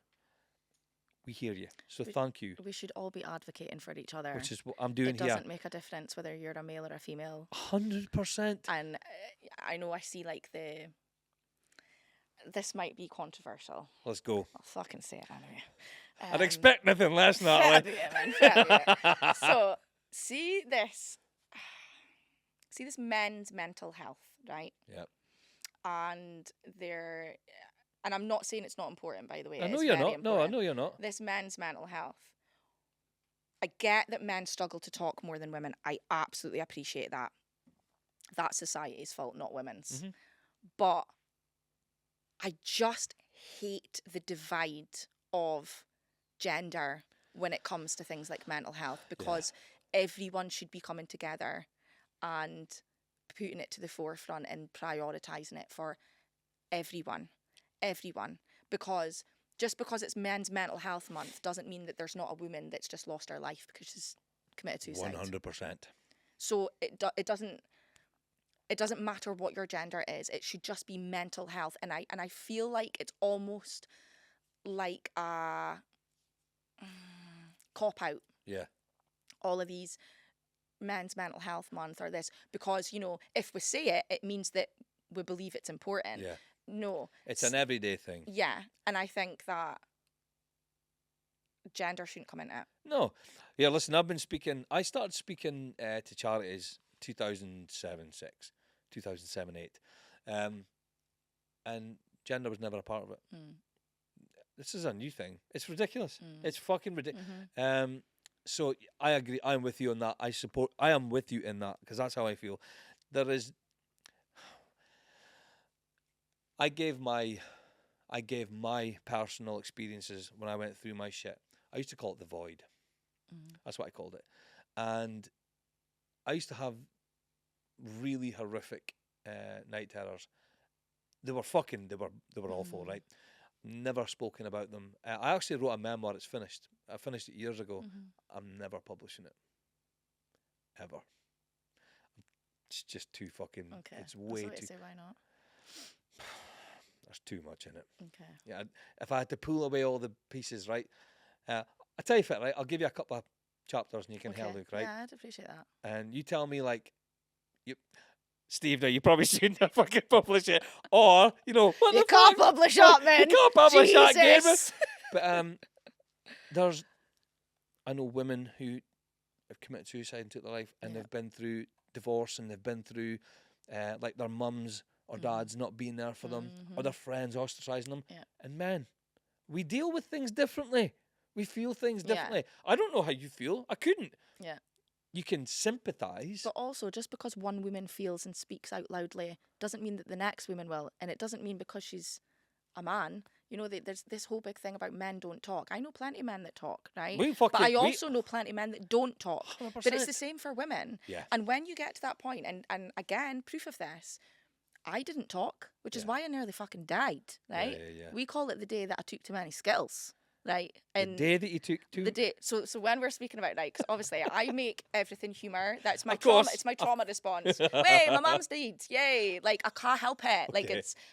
We hear you. So thank you. We should all be advocating for each other. Which is what I'm doing here. It doesn't make a difference whether you're a male or a female. 100%. And I know I see like this might be controversial. Let's go. I'll fucking say it anyway. I'd expect nothing less, Natalie. Man. So see this men's mental health, right? Yep. And I'm not saying it's not important, by the way. I know It's you're very not. No, I important. know you're not. This men's mental health. I get that men struggle to talk more than women. I absolutely appreciate that. That's society's fault, not women's. But I just hate the divide of gender when it comes to things like mental health, because everyone should be coming together and putting it to the forefront and prioritising it for everyone. Because just because it's Men's Mental Health Month doesn't mean that there's not a woman that's just lost her life because she's committed suicide. 100%. So it doesn't matter what your gender is. It should just be mental health. And I feel like it's almost like a cop out. Yeah. All of these Men's Mental Health Month or this, because, you know, if we say it, it means that we believe it's important. Yeah. No. It's an everyday thing. Yeah. And I think that gender shouldn't come into it. No. Yeah, listen, I started speaking to charities 2007, 8. And gender was never a part of it. This is a new thing. It's ridiculous. It's fucking ridiculous. So I agree. I'm with you on that. I am with you in that, because that's how I feel. I gave my personal experiences when I went through my shit. I used to call it the void. That's what I called it. And I used to have really horrific night terrors. They were awful, right? Never spoken about them. I actually wrote a memoir. It's finished. I finished it years ago. I'm never publishing it. Ever. It's just too fucking... Okay. It's way too... Say, why not? There's too much in it. Okay. Yeah, if I had to pull away all the pieces, right? I tell you, right? I'll give you a couple of chapters and you can have a look, right? Yeah, I'd appreciate that. And you tell me, like, Steve, now you probably shouldn't have fucking publish it, or you know, what you can't publish that, man. You can't publish that, game. Jesus. But I know women who have committed suicide and took their life, and they've been through divorce, and they've been through like their mums or dads not being there for them, or their friends ostracising them. And men, we deal with things differently. We feel things differently. I don't know how you feel. I couldn't. Yeah. You can sympathise. But also, just because one woman feels and speaks out loudly doesn't mean that the next woman will. And it doesn't mean because she's a man. You know, there's this whole big thing about men don't talk. I know plenty of men that talk, right? But I also know plenty of men that don't talk. 100%. But it's the same for women. Yeah. And when you get to that point, and again, proof of this, I didn't talk, which is why I nearly fucking died, right? Yeah. We call it the day that I took too many skills. Right, and the day that you took to the day. So when we're speaking about because obviously I make everything humour. That's my of trauma. course. It's my trauma response. Wait, my mum's died. Yay! Like I can't help it. Like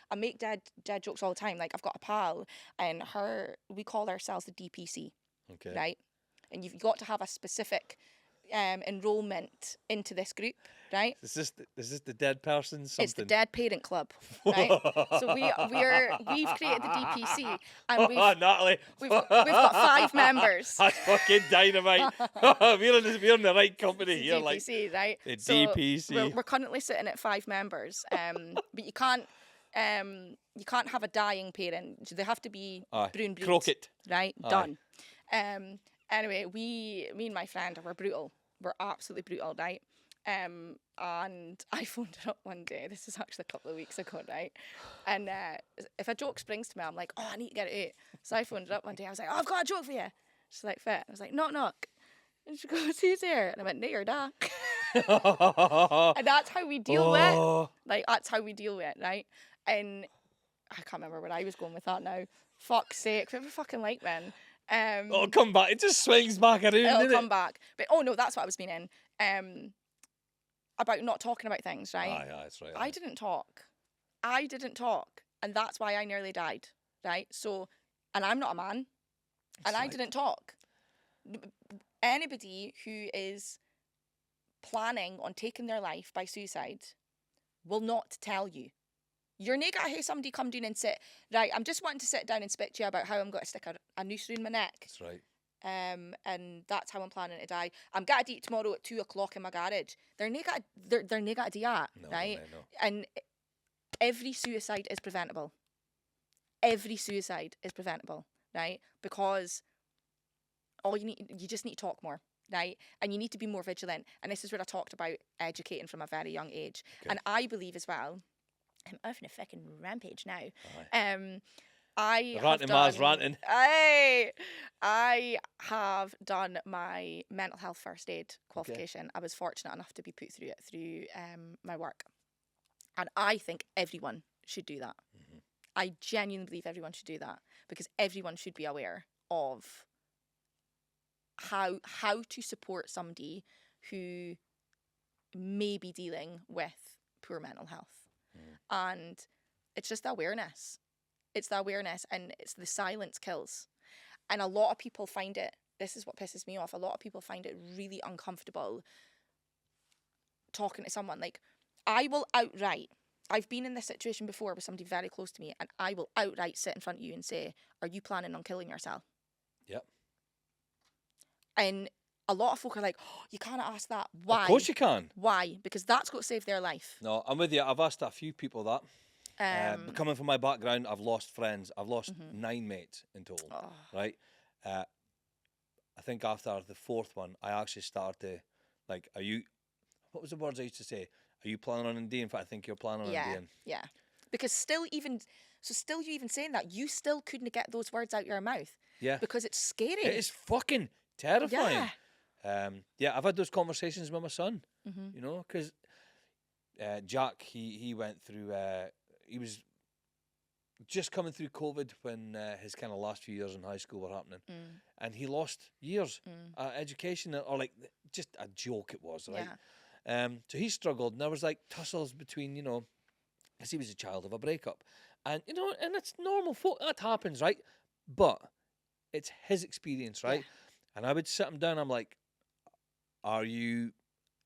I make dad jokes all the time. Like I've got a pal, and we call ourselves the DPC. Okay. Right, and you've got to have a specific enrollment into this group. Right. Is this the dead person? Something? It's the Dead Parent Club, right? So we've created the DPC, and Natalie, we've got 5 members. That's fucking dynamite. we're in the right company it's here, DPC, like right? the so DPC. We're currently sitting at 5 members, but you can't have a dying parent. They have to be broon breeds, croquet, right? Done. Anyway, me and my friend we're brutal. We're absolutely brutal, right? And I phoned her up one day. This is actually a couple of weeks ago, right? And if a joke springs to me, I'm like, I need to get it out. So I phoned her up one day. I was like, I've got a joke for you. She's like, fit. I was like, knock, knock. And she goes, who's there? And I went, no, your dad. And that's how we deal with it. Like, that's how we deal with it, right? And I can't remember where I was going with that now. Fuck's sake. Whatever fucking like, man. It'll come back. It just swings back around, It'll come back. But, no, that's what I was meaning. About not talking about things, right? Aye, that's right. I didn't talk. And that's why I nearly died, right? So, and I'm not a man, and I didn't talk. Anybody who is planning on taking their life by suicide will not tell you. You're not going to have somebody come down and sit, right, I'm just wanting to sit down and speak to you about how I'm going to stick a noose around my neck. That's right. And that's how I'm planning to die. I'm going to do it tomorrow at 2:00 in my garage. They're not going to do that, right? No. And every suicide is preventable. Every suicide is preventable, right? Because you just need to talk more, right? And you need to be more vigilant. And this is where I talked about educating from a very young age. Okay. And I believe as well, I'm off on a fucking rampage now. I have Ranting Mars done. ranting. I have done my mental health first aid qualification. I was fortunate enough to be put through it through my work, and I think everyone should do that. I genuinely believe everyone should do that because everyone should be aware of how to support somebody who may be dealing with poor mental health. And it's just awareness. It's the awareness, and it's the silence kills. And a lot of people find it, this is what pisses me off, a lot of people find it really uncomfortable talking to someone. Like, I've been in this situation before with somebody very close to me, and I will outright sit in front of you and say, are you planning on killing yourself? Yep. And a lot of folk are like, oh, you can't ask that. Why? Of course you can. Why? Because that's got to save their life. No, I'm with you. I've asked a few people that. But coming from my background, I've lost friends. I've lost 9 mates in total, right? I think after the 4th one, I actually started to, like, what was the words I used to say? Are you planning on Indian? I think you're planning on Indian. Yeah. Because still you even saying that, you still couldn't get those words out your mouth. Yeah. Because it's scary. It is fucking terrifying. Yeah. I've had those conversations with my son, you know, because Jack, he went through, he was just coming through COVID when his kind of last few years in high school were happening. And he lost years education, or like just a joke it was, right? So he struggled, and there was like tussles between, you know, because he was a child of a breakup. And, you know, and it's normal, that happens, right? But it's his experience, right? And I would sit him down, I'm like, are you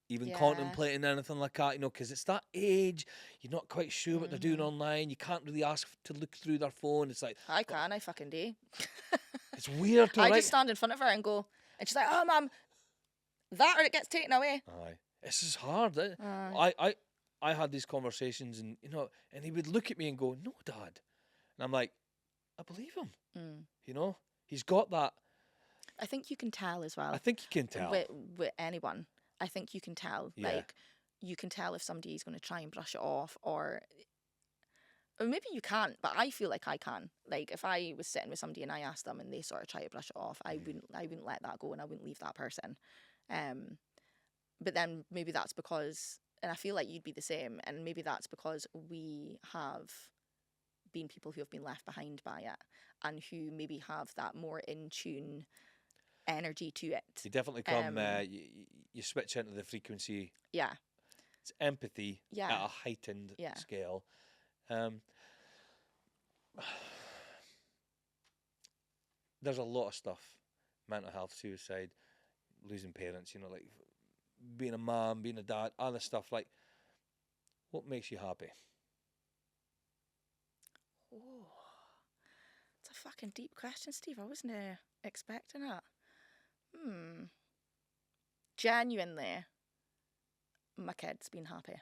even contemplating anything like that, you know, because it's that age, you're not quite sure what they're doing online, you can't really ask to look through their phone. It's like, I fucking do. It's weird to, I just stand in front of her and go, and she's like, oh, Mum, that or it gets taken away. Aye, this is hard. I had these conversations, and, you know, and he would look at me and go, no, Dad. And I'm like, I believe him. You know, he's got that. I think you can tell as well. I think you can tell. With anyone. I think you can tell. Like, you can tell if somebody's going to try and brush it off, or maybe you can't, but I feel like I can. Like, if I was sitting with somebody and I asked them and they sort of try to brush it off, I wouldn't let that go, and I wouldn't leave that person. But then maybe that's because, and I feel like you'd be the same, and maybe that's because we have been people who have been left behind by it, and who maybe have that more in tune energy to it. You definitely come, you switch into the frequency. Yeah. It's empathy at a heightened scale. There's a lot of stuff, mental health, suicide, losing parents, you know, like being a mom, being a dad, other stuff. Like, what makes you happy? Oh, it's a fucking deep question, Steve. I wasn't expecting that. Genuinely, my kids being happy.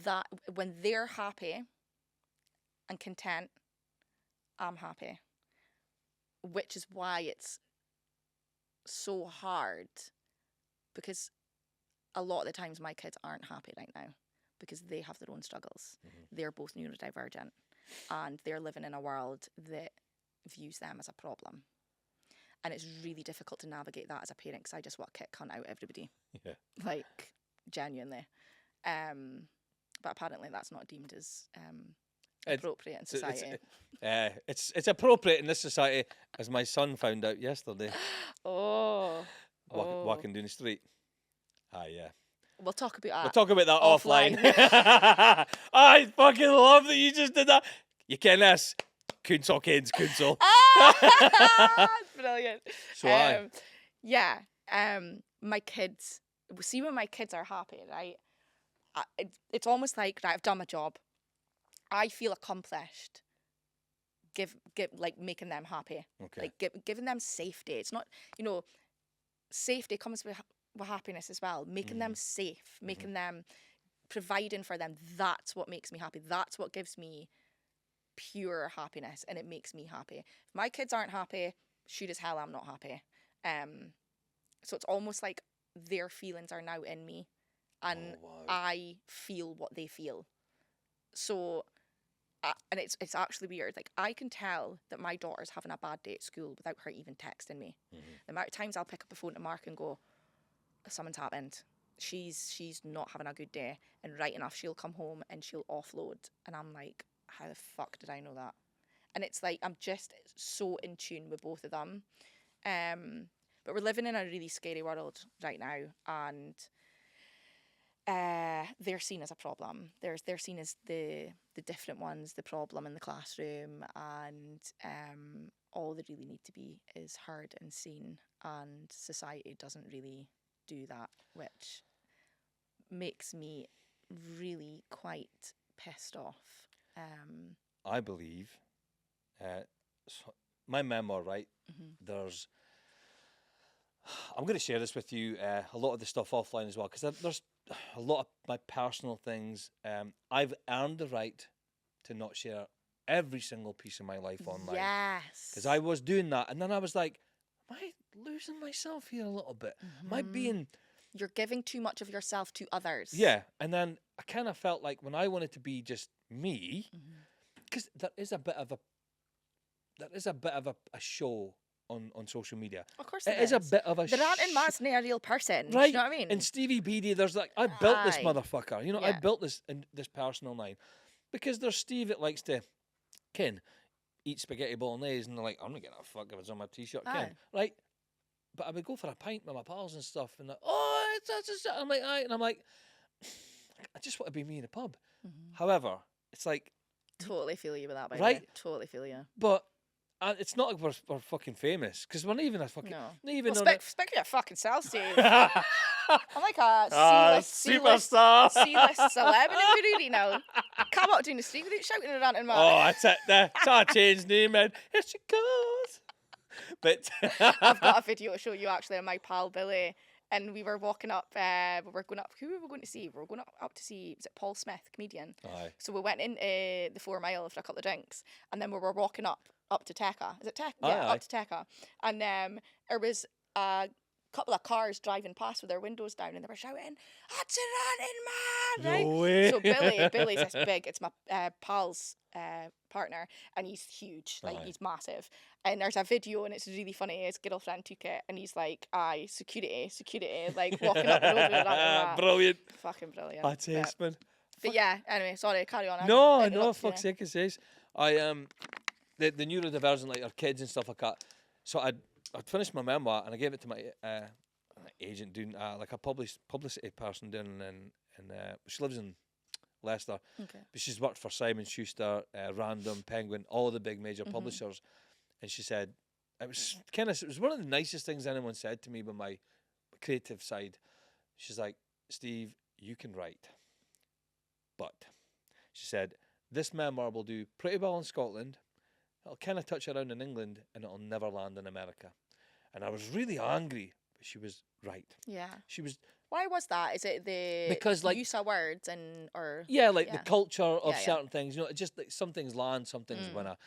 That when they're happy and content, I'm happy. Which is why it's so hard, because a lot of the times my kids aren't happy right now because they have their own struggles. They're both neurodivergent, and they're living in a world that views them as a problem. And it's really difficult to navigate that as a parent, because I just want to kick cunt out everybody. Yeah. Like, genuinely. But apparently that's not deemed as appropriate in society. It's appropriate in this society, as my son found out yesterday. Walking down the street. Yeah. We'll talk about that. We'll talk about that offline. I fucking love that you just did that. You can this. Kunsel kids, Kunsel. Brilliant. So my kids, see, when my kids are happy, right? It's almost like, right, I've done my job. I feel accomplished. Like making them happy. Okay. Like giving them safety. It's not, you know, safety comes with happiness as well. Making them safe, making them, providing for them. That's what makes me happy. That's what gives me pure happiness, and it makes me happy. If my kids aren't happy, shoot as hell, I'm not happy. So it's almost like their feelings are now in me, and I feel what they feel. So and it's actually weird. Like, I can tell that my daughter's having a bad day at school without her even texting me. The amount of times I'll pick up the phone to Mark and go, something's happened. She's not having a good day. And right enough, she'll come home and she'll offload. And I'm like, how the fuck did I know that? And it's like, I'm just so in tune with both of them. But we're living in a really scary world right now. And they're seen as a problem. They're seen as the different ones, the problem in the classroom, and all they really need to be is heard and seen. And society doesn't really do that, which makes me really quite pissed off. I believe, my memoir, right? There's, I'm going to share this with you, a lot of the stuff offline as well, because there's a lot of my personal things. I've earned the right to not share every single piece of my life online. Yes. Because I was doing that, and then I was like, am I losing myself here a little bit? Am I being... You're giving too much of yourself to others. Yeah, and then I kind of felt like when I wanted to be just me, because there is a bit of a show on social media. Of course it is a bit of a the Rant and Matt's not a real person. right? Do you know what I mean? And Stevie Beatty, there's like, I built this Aye. motherfucker. You know, I Yeah. built this person online. Because there's Steve that likes to, Ken, eat spaghetti bolognese, and they're like, I'm not getting a fuck if it's on my t-shirt, Ken. Aye. Right? But I would go for a pint with my pals and stuff, and like, oh, it's such a... I'm like, aye. And I'm like, I just want to be me in a pub. However, it's like... Totally feel you with that, by Right? the way. Totally feel you. But it's not like we're fucking famous, because we're not even a fucking... No. Not even Well, on a- speak for your fucking self, Steve. I'm like a C-list superstar. celeb in Inverurie now. Come out doing the street without shouting at Rant and Matt. Oh, that's it. That's our change name, man. Here she goes. But I've got a video to show you actually of my pal Billy. And we were walking up, we were going up, who were we going to see? We were going up to see, was it Paul Smith, comedian? Aye. So we went in the 4 Mile for a couple of drinks, and then we were walking up to Tekka. Is it Tekka? Aye, Yeah, aye. up to Tekka. And there was a couple of cars driving past with their windows down, and they were shouting, "That's a Rant and Matt!" Right? No way. So Billy's this big. It's my pal's partner, and he's huge. Like, Aye. he's massive. And there's a video, and it's really funny. His girlfriend took it, and he's like, "Aye, security," like walking up the road with Rant and Matt. Brilliant. Fucking brilliant. That's Yeah. it, man. But yeah, anyway, sorry, carry on. No, fuck's sake, it says. I the neurodivergent, like our kids and stuff like that. So I'd finished my memoir and I gave it to my agent doing like a publicity person down in she lives in Leicester. Okay. But she's worked for Simon Schuster, Random, Penguin, all the big major publishers. And she said it was one of the nicest things anyone said to me with my creative side. She's like, Steve, you can write. But she said, this memoir will do pretty well in Scotland. It'll kind of touch around in England, and it'll never land in America. And I was really angry, but she was right. Yeah. She was... Why was that? Is it the Because, like... use of words and, or... Yeah, like Yeah. the culture of Yeah, yeah. certain things. You know, just like some things land, some things winna.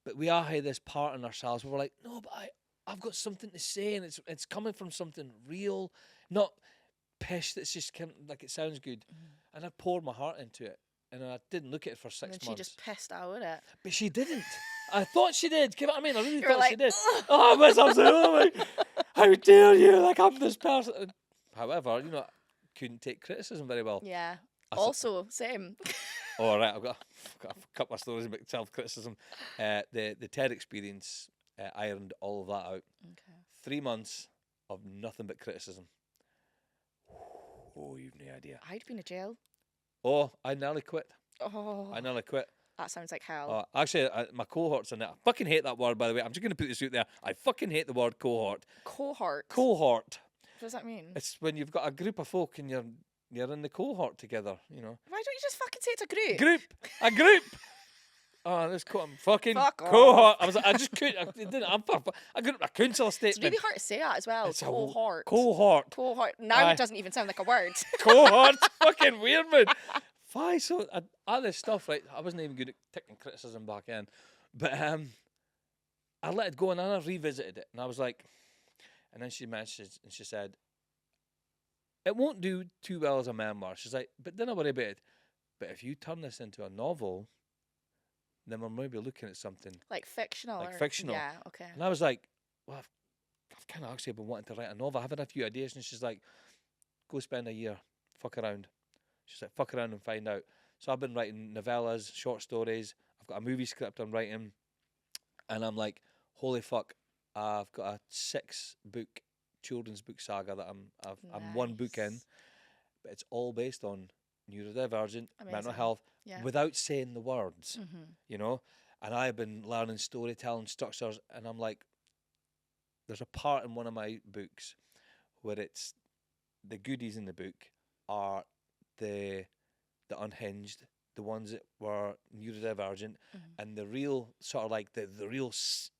But we all have this part in ourselves where we're like, no, but I've got something to say, and it's coming from something real, not pish that's just kind of, like, it sounds good. And I poured my heart into it. And I didn't look at it for 6 And months. then she just pissed out at it. But she didn't. I thought she did. Give it what I mean? I really You were thought she like, did. "Ugh." Oh, I was like, oh my, how dare you? Like, I'm this person. However, you know, I couldn't take criticism very well. Yeah. I thought- Also, same. Oh, right. I've got a couple of stories about self-criticism. The TED experience, ironed all of that out. Okay. 3 months of nothing but criticism. Oh, you've no idea. I'd been in jail. Oh, I nearly quit. Oh, I nearly quit. that sounds like hell. Actually, my cohort's in it. I fucking hate that word, by the way. I'm just going to put this out there. I fucking hate the word cohort. Cohort. Cohort. What does that mean? It's when you've got a group of folk and you're in the cohort together, you know. Why don't you just fucking say it's a group? Group. A group. Oh, this fucking Fuck off. cohort. I just couldn't. I didn't. I couldn't. I couldn't tell a It's statement. really hard to say that as well. It's a Cohort. Cohort. Cohort. Now Aye. it doesn't even sound like a word. Cohort. Fucking weird, man. Why? So all this stuff, right? I wasn't even good at taking criticism back then, but I let it go and then I revisited it, and I was like, and then she messaged and she said, it won't do too well as a memoir. She's like, but don't worry about it. But if you turn this into a novel, then we're maybe looking at something Like fictional. like or, fictional. Yeah. Okay. And I was like, well, I've kind of actually been wanting to write a novel. I've had a few ideas, and she's like, go spend a year, fuck around. She's like, fuck around and find out. So I've been writing novellas, short stories. I've got a movie script I'm writing, and I'm like, holy fuck, I've got a 6-book children's book saga that I'm one book in, Nice. but it's all based on neurodivergent, mental Amazing. health, Yeah. without saying the words, Mm-hmm. you know. And I've been learning storytelling structures, and I'm like, there's a part in one of my books where it's the goodies in the book are the unhinged, the ones that were neurodivergent, Mm-hmm. and the real sort of like the real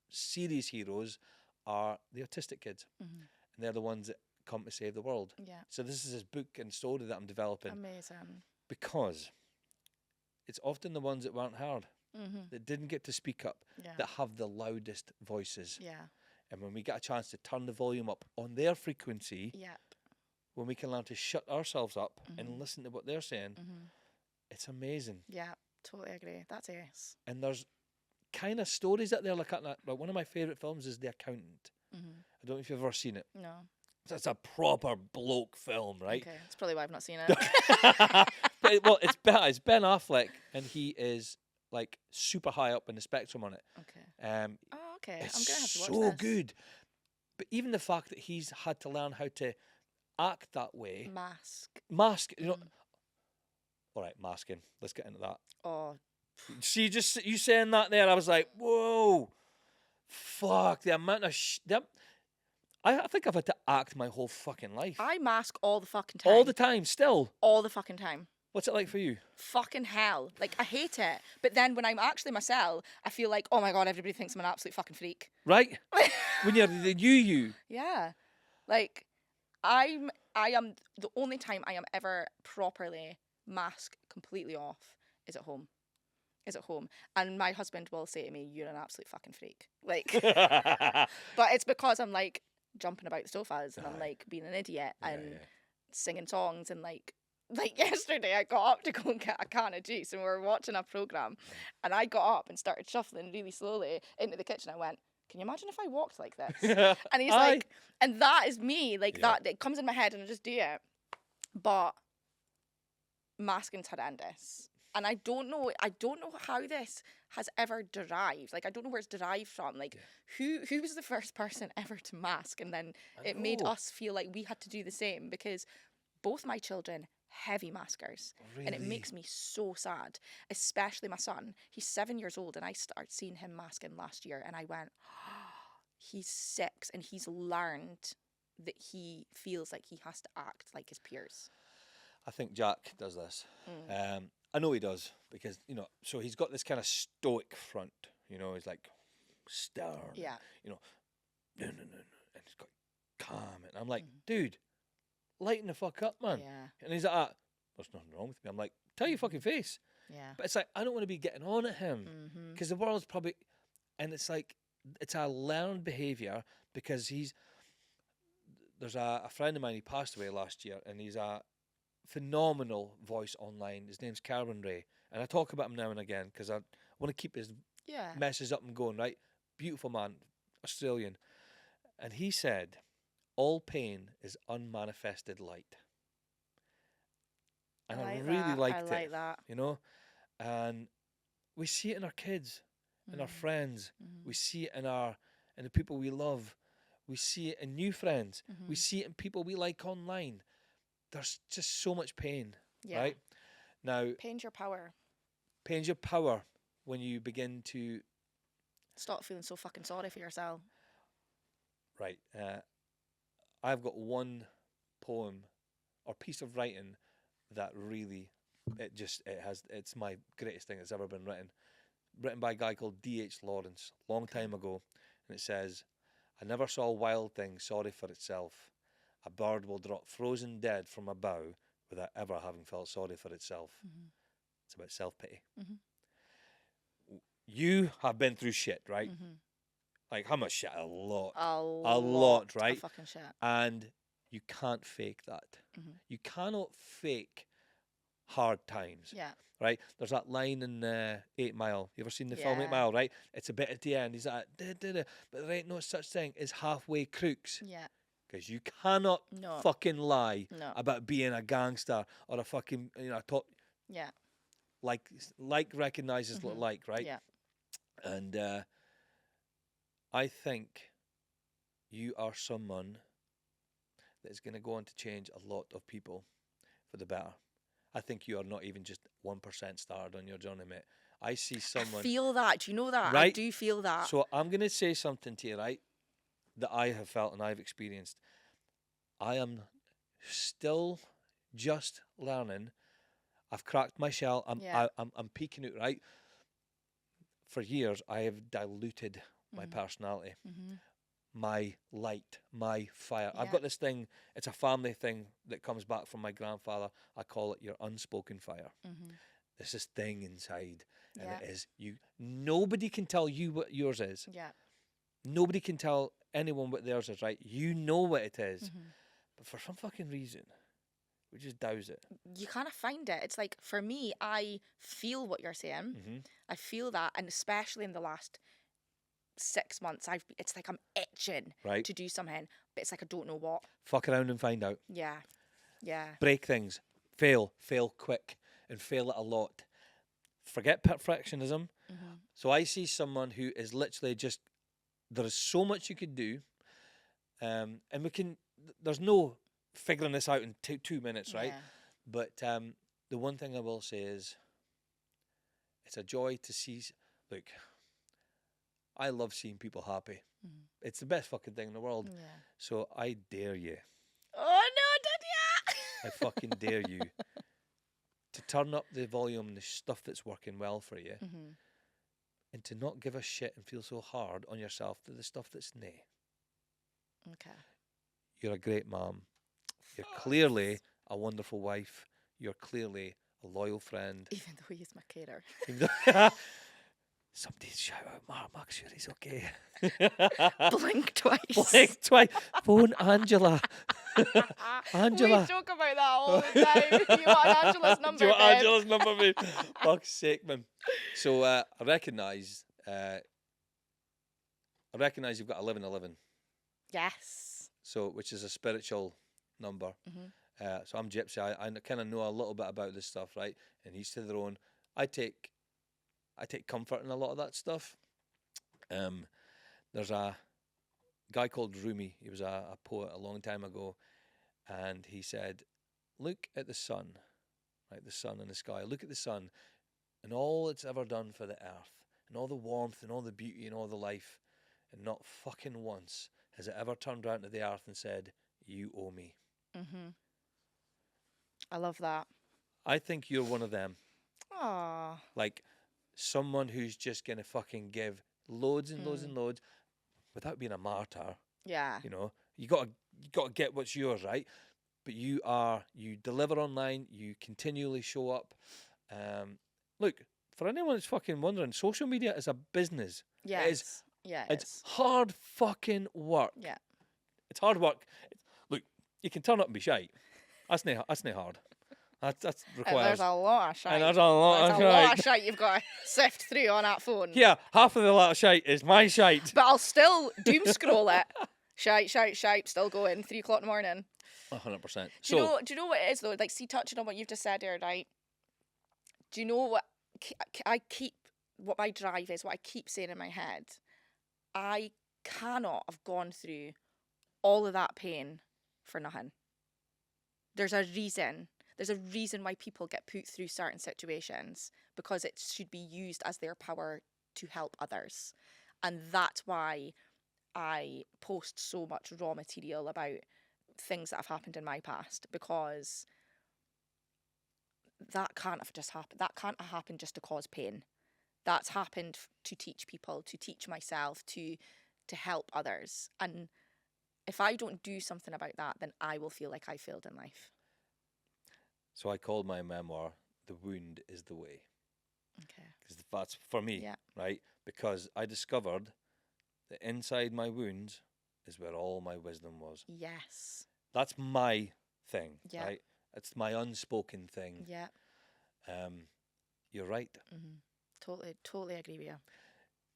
serious heroes are the autistic kids, Mm-hmm. and they're the ones that come to save the world. Yeah. So this is this book and story that I'm developing Amazing. because it's often the ones that weren't heard, Mm-hmm. that didn't get to speak up, Yeah. that have the loudest voices. Yeah. And when we get a chance to turn the volume up on their frequency, Yep. when we can learn to shut ourselves up Mhm. and listen to what they're saying, Mm-hmm. it's amazing. Yeah. Totally agree. That's ace. And there's kind of stories out there like that. Like one of my favourite films is The Accountant. Mm-hmm. I don't know if you've ever seen it. No. It's a proper bloke film, right? Okay. That's probably why I've not seen it. Well, it's Ben Affleck, and he is like super high up in the spectrum on it. Okay. Oh, okay. It's I'm gonna have to watch so this. good. But even the fact that he's had to learn how to act that way, mask, you know. Mm. All right, masking. Let's get into that. Oh. See, just you saying that there, I was like, whoa, fuck the amount of I think I've had to act my whole fucking life, I mask all the fucking time. all the time. Still, All the fucking time. what's it like for you? Fucking hell. Like, I hate it. But then when I'm actually myself, I feel like, oh my God, everybody thinks I'm an absolute fucking freak. Right? When you're the you. Yeah. Like, I am, the only time I am ever properly masked completely off is at home. And my husband will say to me, you're an absolute fucking freak. Like, but it's because I'm like jumping about the sofas and I'm like being an idiot and singing songs and like yesterday I got up to go and get a can of juice and we were watching a programme and I got up and started shuffling really slowly into the kitchen. I went, can you imagine if I walked like this? And he's like, and that is me, like that, it comes in my head and I just do it. But masking's horrendous. And I don't know how this has ever derived. Like, I don't know where it's derived from. Like, who was the first person ever to mask? And then it made us feel like we had to do the same because both my children, heavy maskers. Really? And it makes me so sad, especially my son. He's 7 years old and I started seeing him masking last year and I went, he's 6 and he's learned that he feels like he has to act like his peers. I think Jack does this. I know he does because, you know, so he's got this kind of stoic front, you know, he's like stern, you know, no, and he's got calm. And I'm like, dude, lighten the fuck up, man. Yeah. And he's like, there's nothing wrong with me. I'm like, tell your fucking face. Yeah. But it's like, I don't want to be getting on at him because the world's probably, and it's like, it's a learned behaviour because there's a friend of mine, he passed away last year and he's a phenomenal voice online. His name's Carwin Ray, and I talk about him now and again because I want to keep his message up and going. Right, beautiful man, Australian, and he said, "All pain is unmanifested light," and I really liked it. I like that. You know, and we see it in our kids, in our friends. We see it in the people we love. We see it in new friends. We see it in people we like online. There's just so much pain, right? Now, pain's your power. Pain's your power when you begin to stop feeling so fucking sorry for yourself. Right. I've got one poem or piece of writing that really, it's my greatest thing that's ever been written by a guy called D.H. Lawrence, long time ago, and it says, "I never saw a wild thing sorry for itself. A bird will drop frozen dead from a bough without ever having felt sorry for itself." It's about self-pity. You have been through shit, right? Like, how much shit? A lot. A lot, right? Of fucking shit. And you can't fake that. You cannot fake hard times. Yeah. Right? There's that line in 8 Mile. You ever seen the film 8 Yeah. Mile, right? It's a bit at the end. He's like, "Duh, duh, duh," but there ain't no such thing as halfway crooks. Yeah. Because you cannot No. fucking lie No. about being a gangster or a fucking, a top, Yeah. like recognizes like, right? Yeah. And I think you are someone that is going to go on to change a lot of people for the better. I think you are not even just 1% started on your journey, mate. I see someone. I feel that. Do you know that? Right? I do feel that. So I'm going to say something to you, right? That I have felt and I've experienced. I am still just learning. I've cracked my shell. I'm peeking out, right? For years, I have diluted my personality, my light, my fire. I've got this thing. It's a family thing that comes back from my grandfather. I call it your unspoken fire. There's this thing inside, and it is you. Nobody can tell you what yours is. Yeah. Nobody can tell anyone what theirs is, right? You know what it is, but for some fucking reason, we just douse it. You kind of find it. It's like, for me, I feel what you're saying. I feel that, and especially in the last 6 months, it's like I'm itching to do something, but it's like I don't know what. Fuck around and find out. Yeah. Yeah. Break things. Fail quick, and fail it a lot. Forget perfectionism. So I see someone who is literally just, there is so much you could do, and there's no figuring this out in 2 minutes, right? Yeah. But the one thing I will say is, it's a joy to see. Look, I love seeing people happy. It's the best fucking thing in the world. Yeah. So I dare you. Oh no, did ya? I fucking dare you to turn up the volume on the stuff that's working well for you, and to not give a shit and feel so hard on yourself to the stuff that's nay. Okay. You're a great mom. You're clearly a wonderful wife. You're clearly a loyal friend. Even though he's my caterer. Somebody shout out, Mark, sure he's okay. Blink twice. Blink twice. Phone Angela. Angela. We joke about that all the time. Do you want Angela's number, Do you want babe? Angela's number, mate? Fuck's sake, man. So I recognise you've got 1111. Yes. So, which is a spiritual number. So I'm Gypsy. I kind of know a little bit about this stuff, right? And each to their own. I take comfort in a lot of that stuff. There's a guy called Rumi. He was a poet a long time ago, and he said, "Look at the sun, right? The sun in the sky. Look at the sun, and all it's ever done for the earth, and all the warmth, and all the beauty, and all the life, and not fucking once has it ever turned around to the earth and said, 'You owe me.'" I love that. I think you're one of them. Aww. Like, someone who's just gonna fucking give loads and loads and loads without being a martyr. Yeah. You know, you gotta get what's yours, right? But you deliver online, you continually show up. Look, for anyone that's fucking wondering, social media is a business. Yeah. It is. Yeah. It's hard fucking work. Yeah. It's hard work. Look, you can turn up and be shite. That's not hard. That's requires. There's a lot of shite. And there's a lot of shite you've got to sift through on that phone. Yeah, half of the lot of shite is my shite. But I'll still doom scroll it. Shite, still going. 3 o'clock in the morning. 100%. Do you know what it is though? Like, see, touching on what you've just said there, right? Do you know what what my drive is? What I keep saying in my head. I cannot have gone through all of that pain for nothing. There's a reason. There's a reason why people get put through certain situations, because it should be used as their power to help others. And that's why I post so much raw material about things that have happened in my past, because that can't have just happened. That can't have happened just to cause pain. That's happened to teach people, to teach myself, to help others. And if I don't do something about that, then I will feel like I failed in life. So I called my memoir "The Wound Is the Way." Okay. Because that's for me, right? Because I discovered that inside my wounds is where all my wisdom was. Yes. That's my thing, Yeah. right? It's my unspoken thing. Yeah. You're right. Totally agree with you.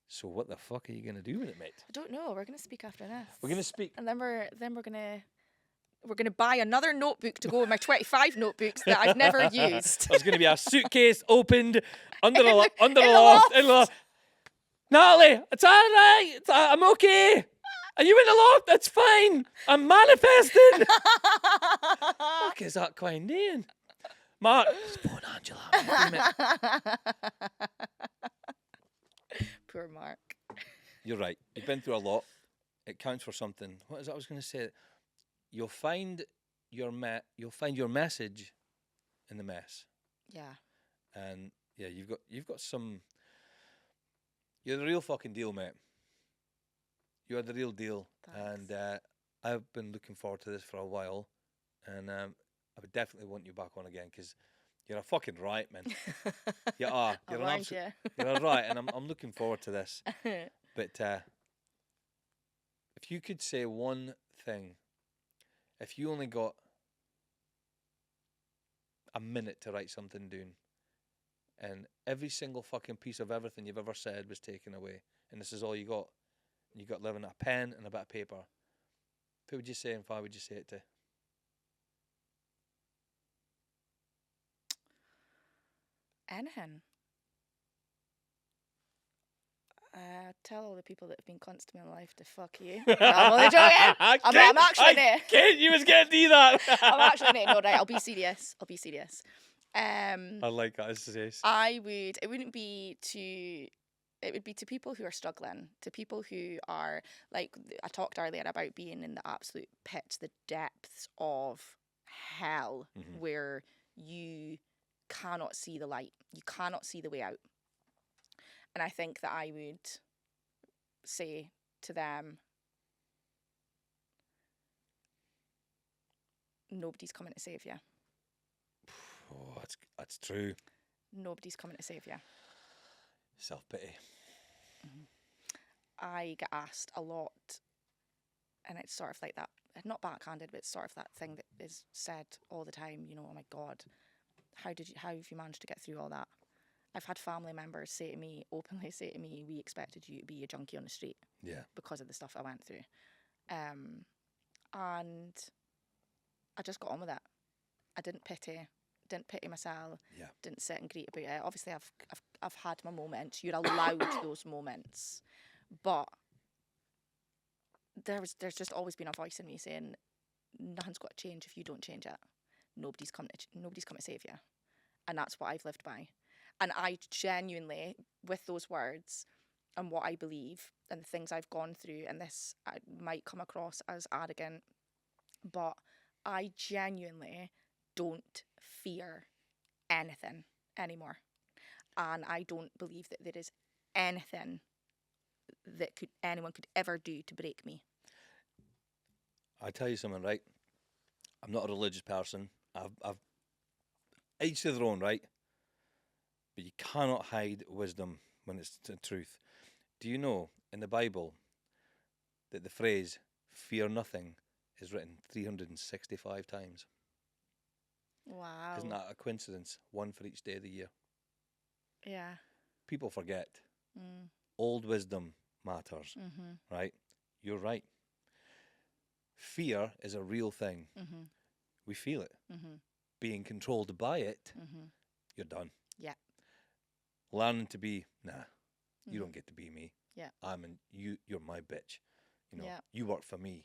So what the fuck are you going to do with it, mate? I don't know. We're gonna speak after this. We're going to speak. and then we're gonna buy another notebook to go with my 25 notebooks that I've never used. There's going to be a suitcase opened under In the the loft. In the loft. Natalie, it's all right. I'm okay. Are you in the loft? That's fine. I'm manifesting. Fuck is that kind in? Mark, it's phone Angela. Poor Mark. You're right. You've been through a lot. It counts for something. What is that I was going to say? You'll find your message in the mess. Yeah. And yeah, you've got some. You're the real fucking deal, mate. You're the real deal. Thanks. And I've been looking forward to this for a while, and I would definitely want you back on again because you're a fucking riot, man. You are. You're an absolute. You're a riot, and I'm looking forward to this. But if you could say one thing, if you only got a minute to write something down, and every single fucking piece of everything you've ever said was taken away, and this is all you got living a pen and a bit of paper, who would you say and why would you say it to? Anything. Tell all the people that have been cunts to me in life to fuck you. No, I'm only joking. I'm actually in it. Kate, you was going to do that. I'm actually in it. No, right. I'll be serious. I like that. Serious. It would be to people who are struggling, to people who are, like I talked earlier about being in the absolute pits, the depths of hell, where you cannot see the light, you cannot see the way out. And I think that I would say to them, nobody's coming to save you. Oh, that's true. Nobody's coming to save you. Self-pity. I get asked a lot, and it's sort of like that, not backhanded, but it's sort of that thing that is said all the time, you know, oh my God, how have you managed to get through all that? I've had family members openly say to me, we expected you to be a junkie on the street. Yeah. Because of the stuff I went through. And I just got on with it. I didn't pity myself. Yeah. Didn't sit and greet about it. Obviously, I've had my moments. You're allowed those moments, but there's just always been a voice in me saying, nothing's got to change if you don't change it. Nobody's coming to save you, and that's what I've lived by. And I genuinely, with those words and what I believe and the things I've gone through, and this might come across as arrogant, but I genuinely don't fear anything anymore. And I don't believe that there is anything that anyone could ever do to break me. I tell you something, right? I'm not a religious person. I've each to their own, right? But you cannot hide wisdom when it's the truth. Do you know in the Bible that the phrase "fear nothing" is written 365 times? Wow. Isn't that a coincidence? One for each day of the year. Yeah. People forget. Old wisdom matters, right? You're right. Fear is a real thing. We feel it. Being controlled by it, you're done. Yeah. Learning to be, you don't get to be me. Yeah. You're my bitch. You know, Yeah. you work for me.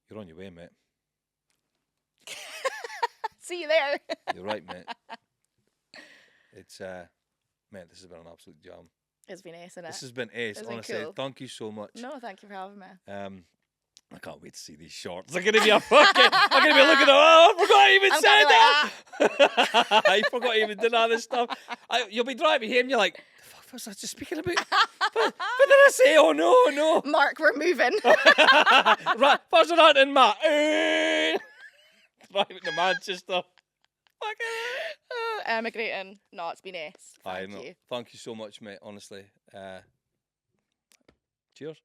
You're on your way, mate. See you there. You're right, mate. It's, mate, this has been an absolute jam. It's been ace, isn't it? This has been ace, honestly. Cool. Thank you so much. No, thank you for having me. I can't wait to see these shorts. They're going to be I'm going to be looking at I forgot I even said that. I forgot I even did all this stuff. You'll be driving here and you're like, the fuck was I just speaking about? What did I say? Oh, no. Mark, we're moving. Right, first one out in Matt. Driving to Manchester. Emigrating. No, it's been ace. Thank you. Thank you so much, mate, honestly. Cheers.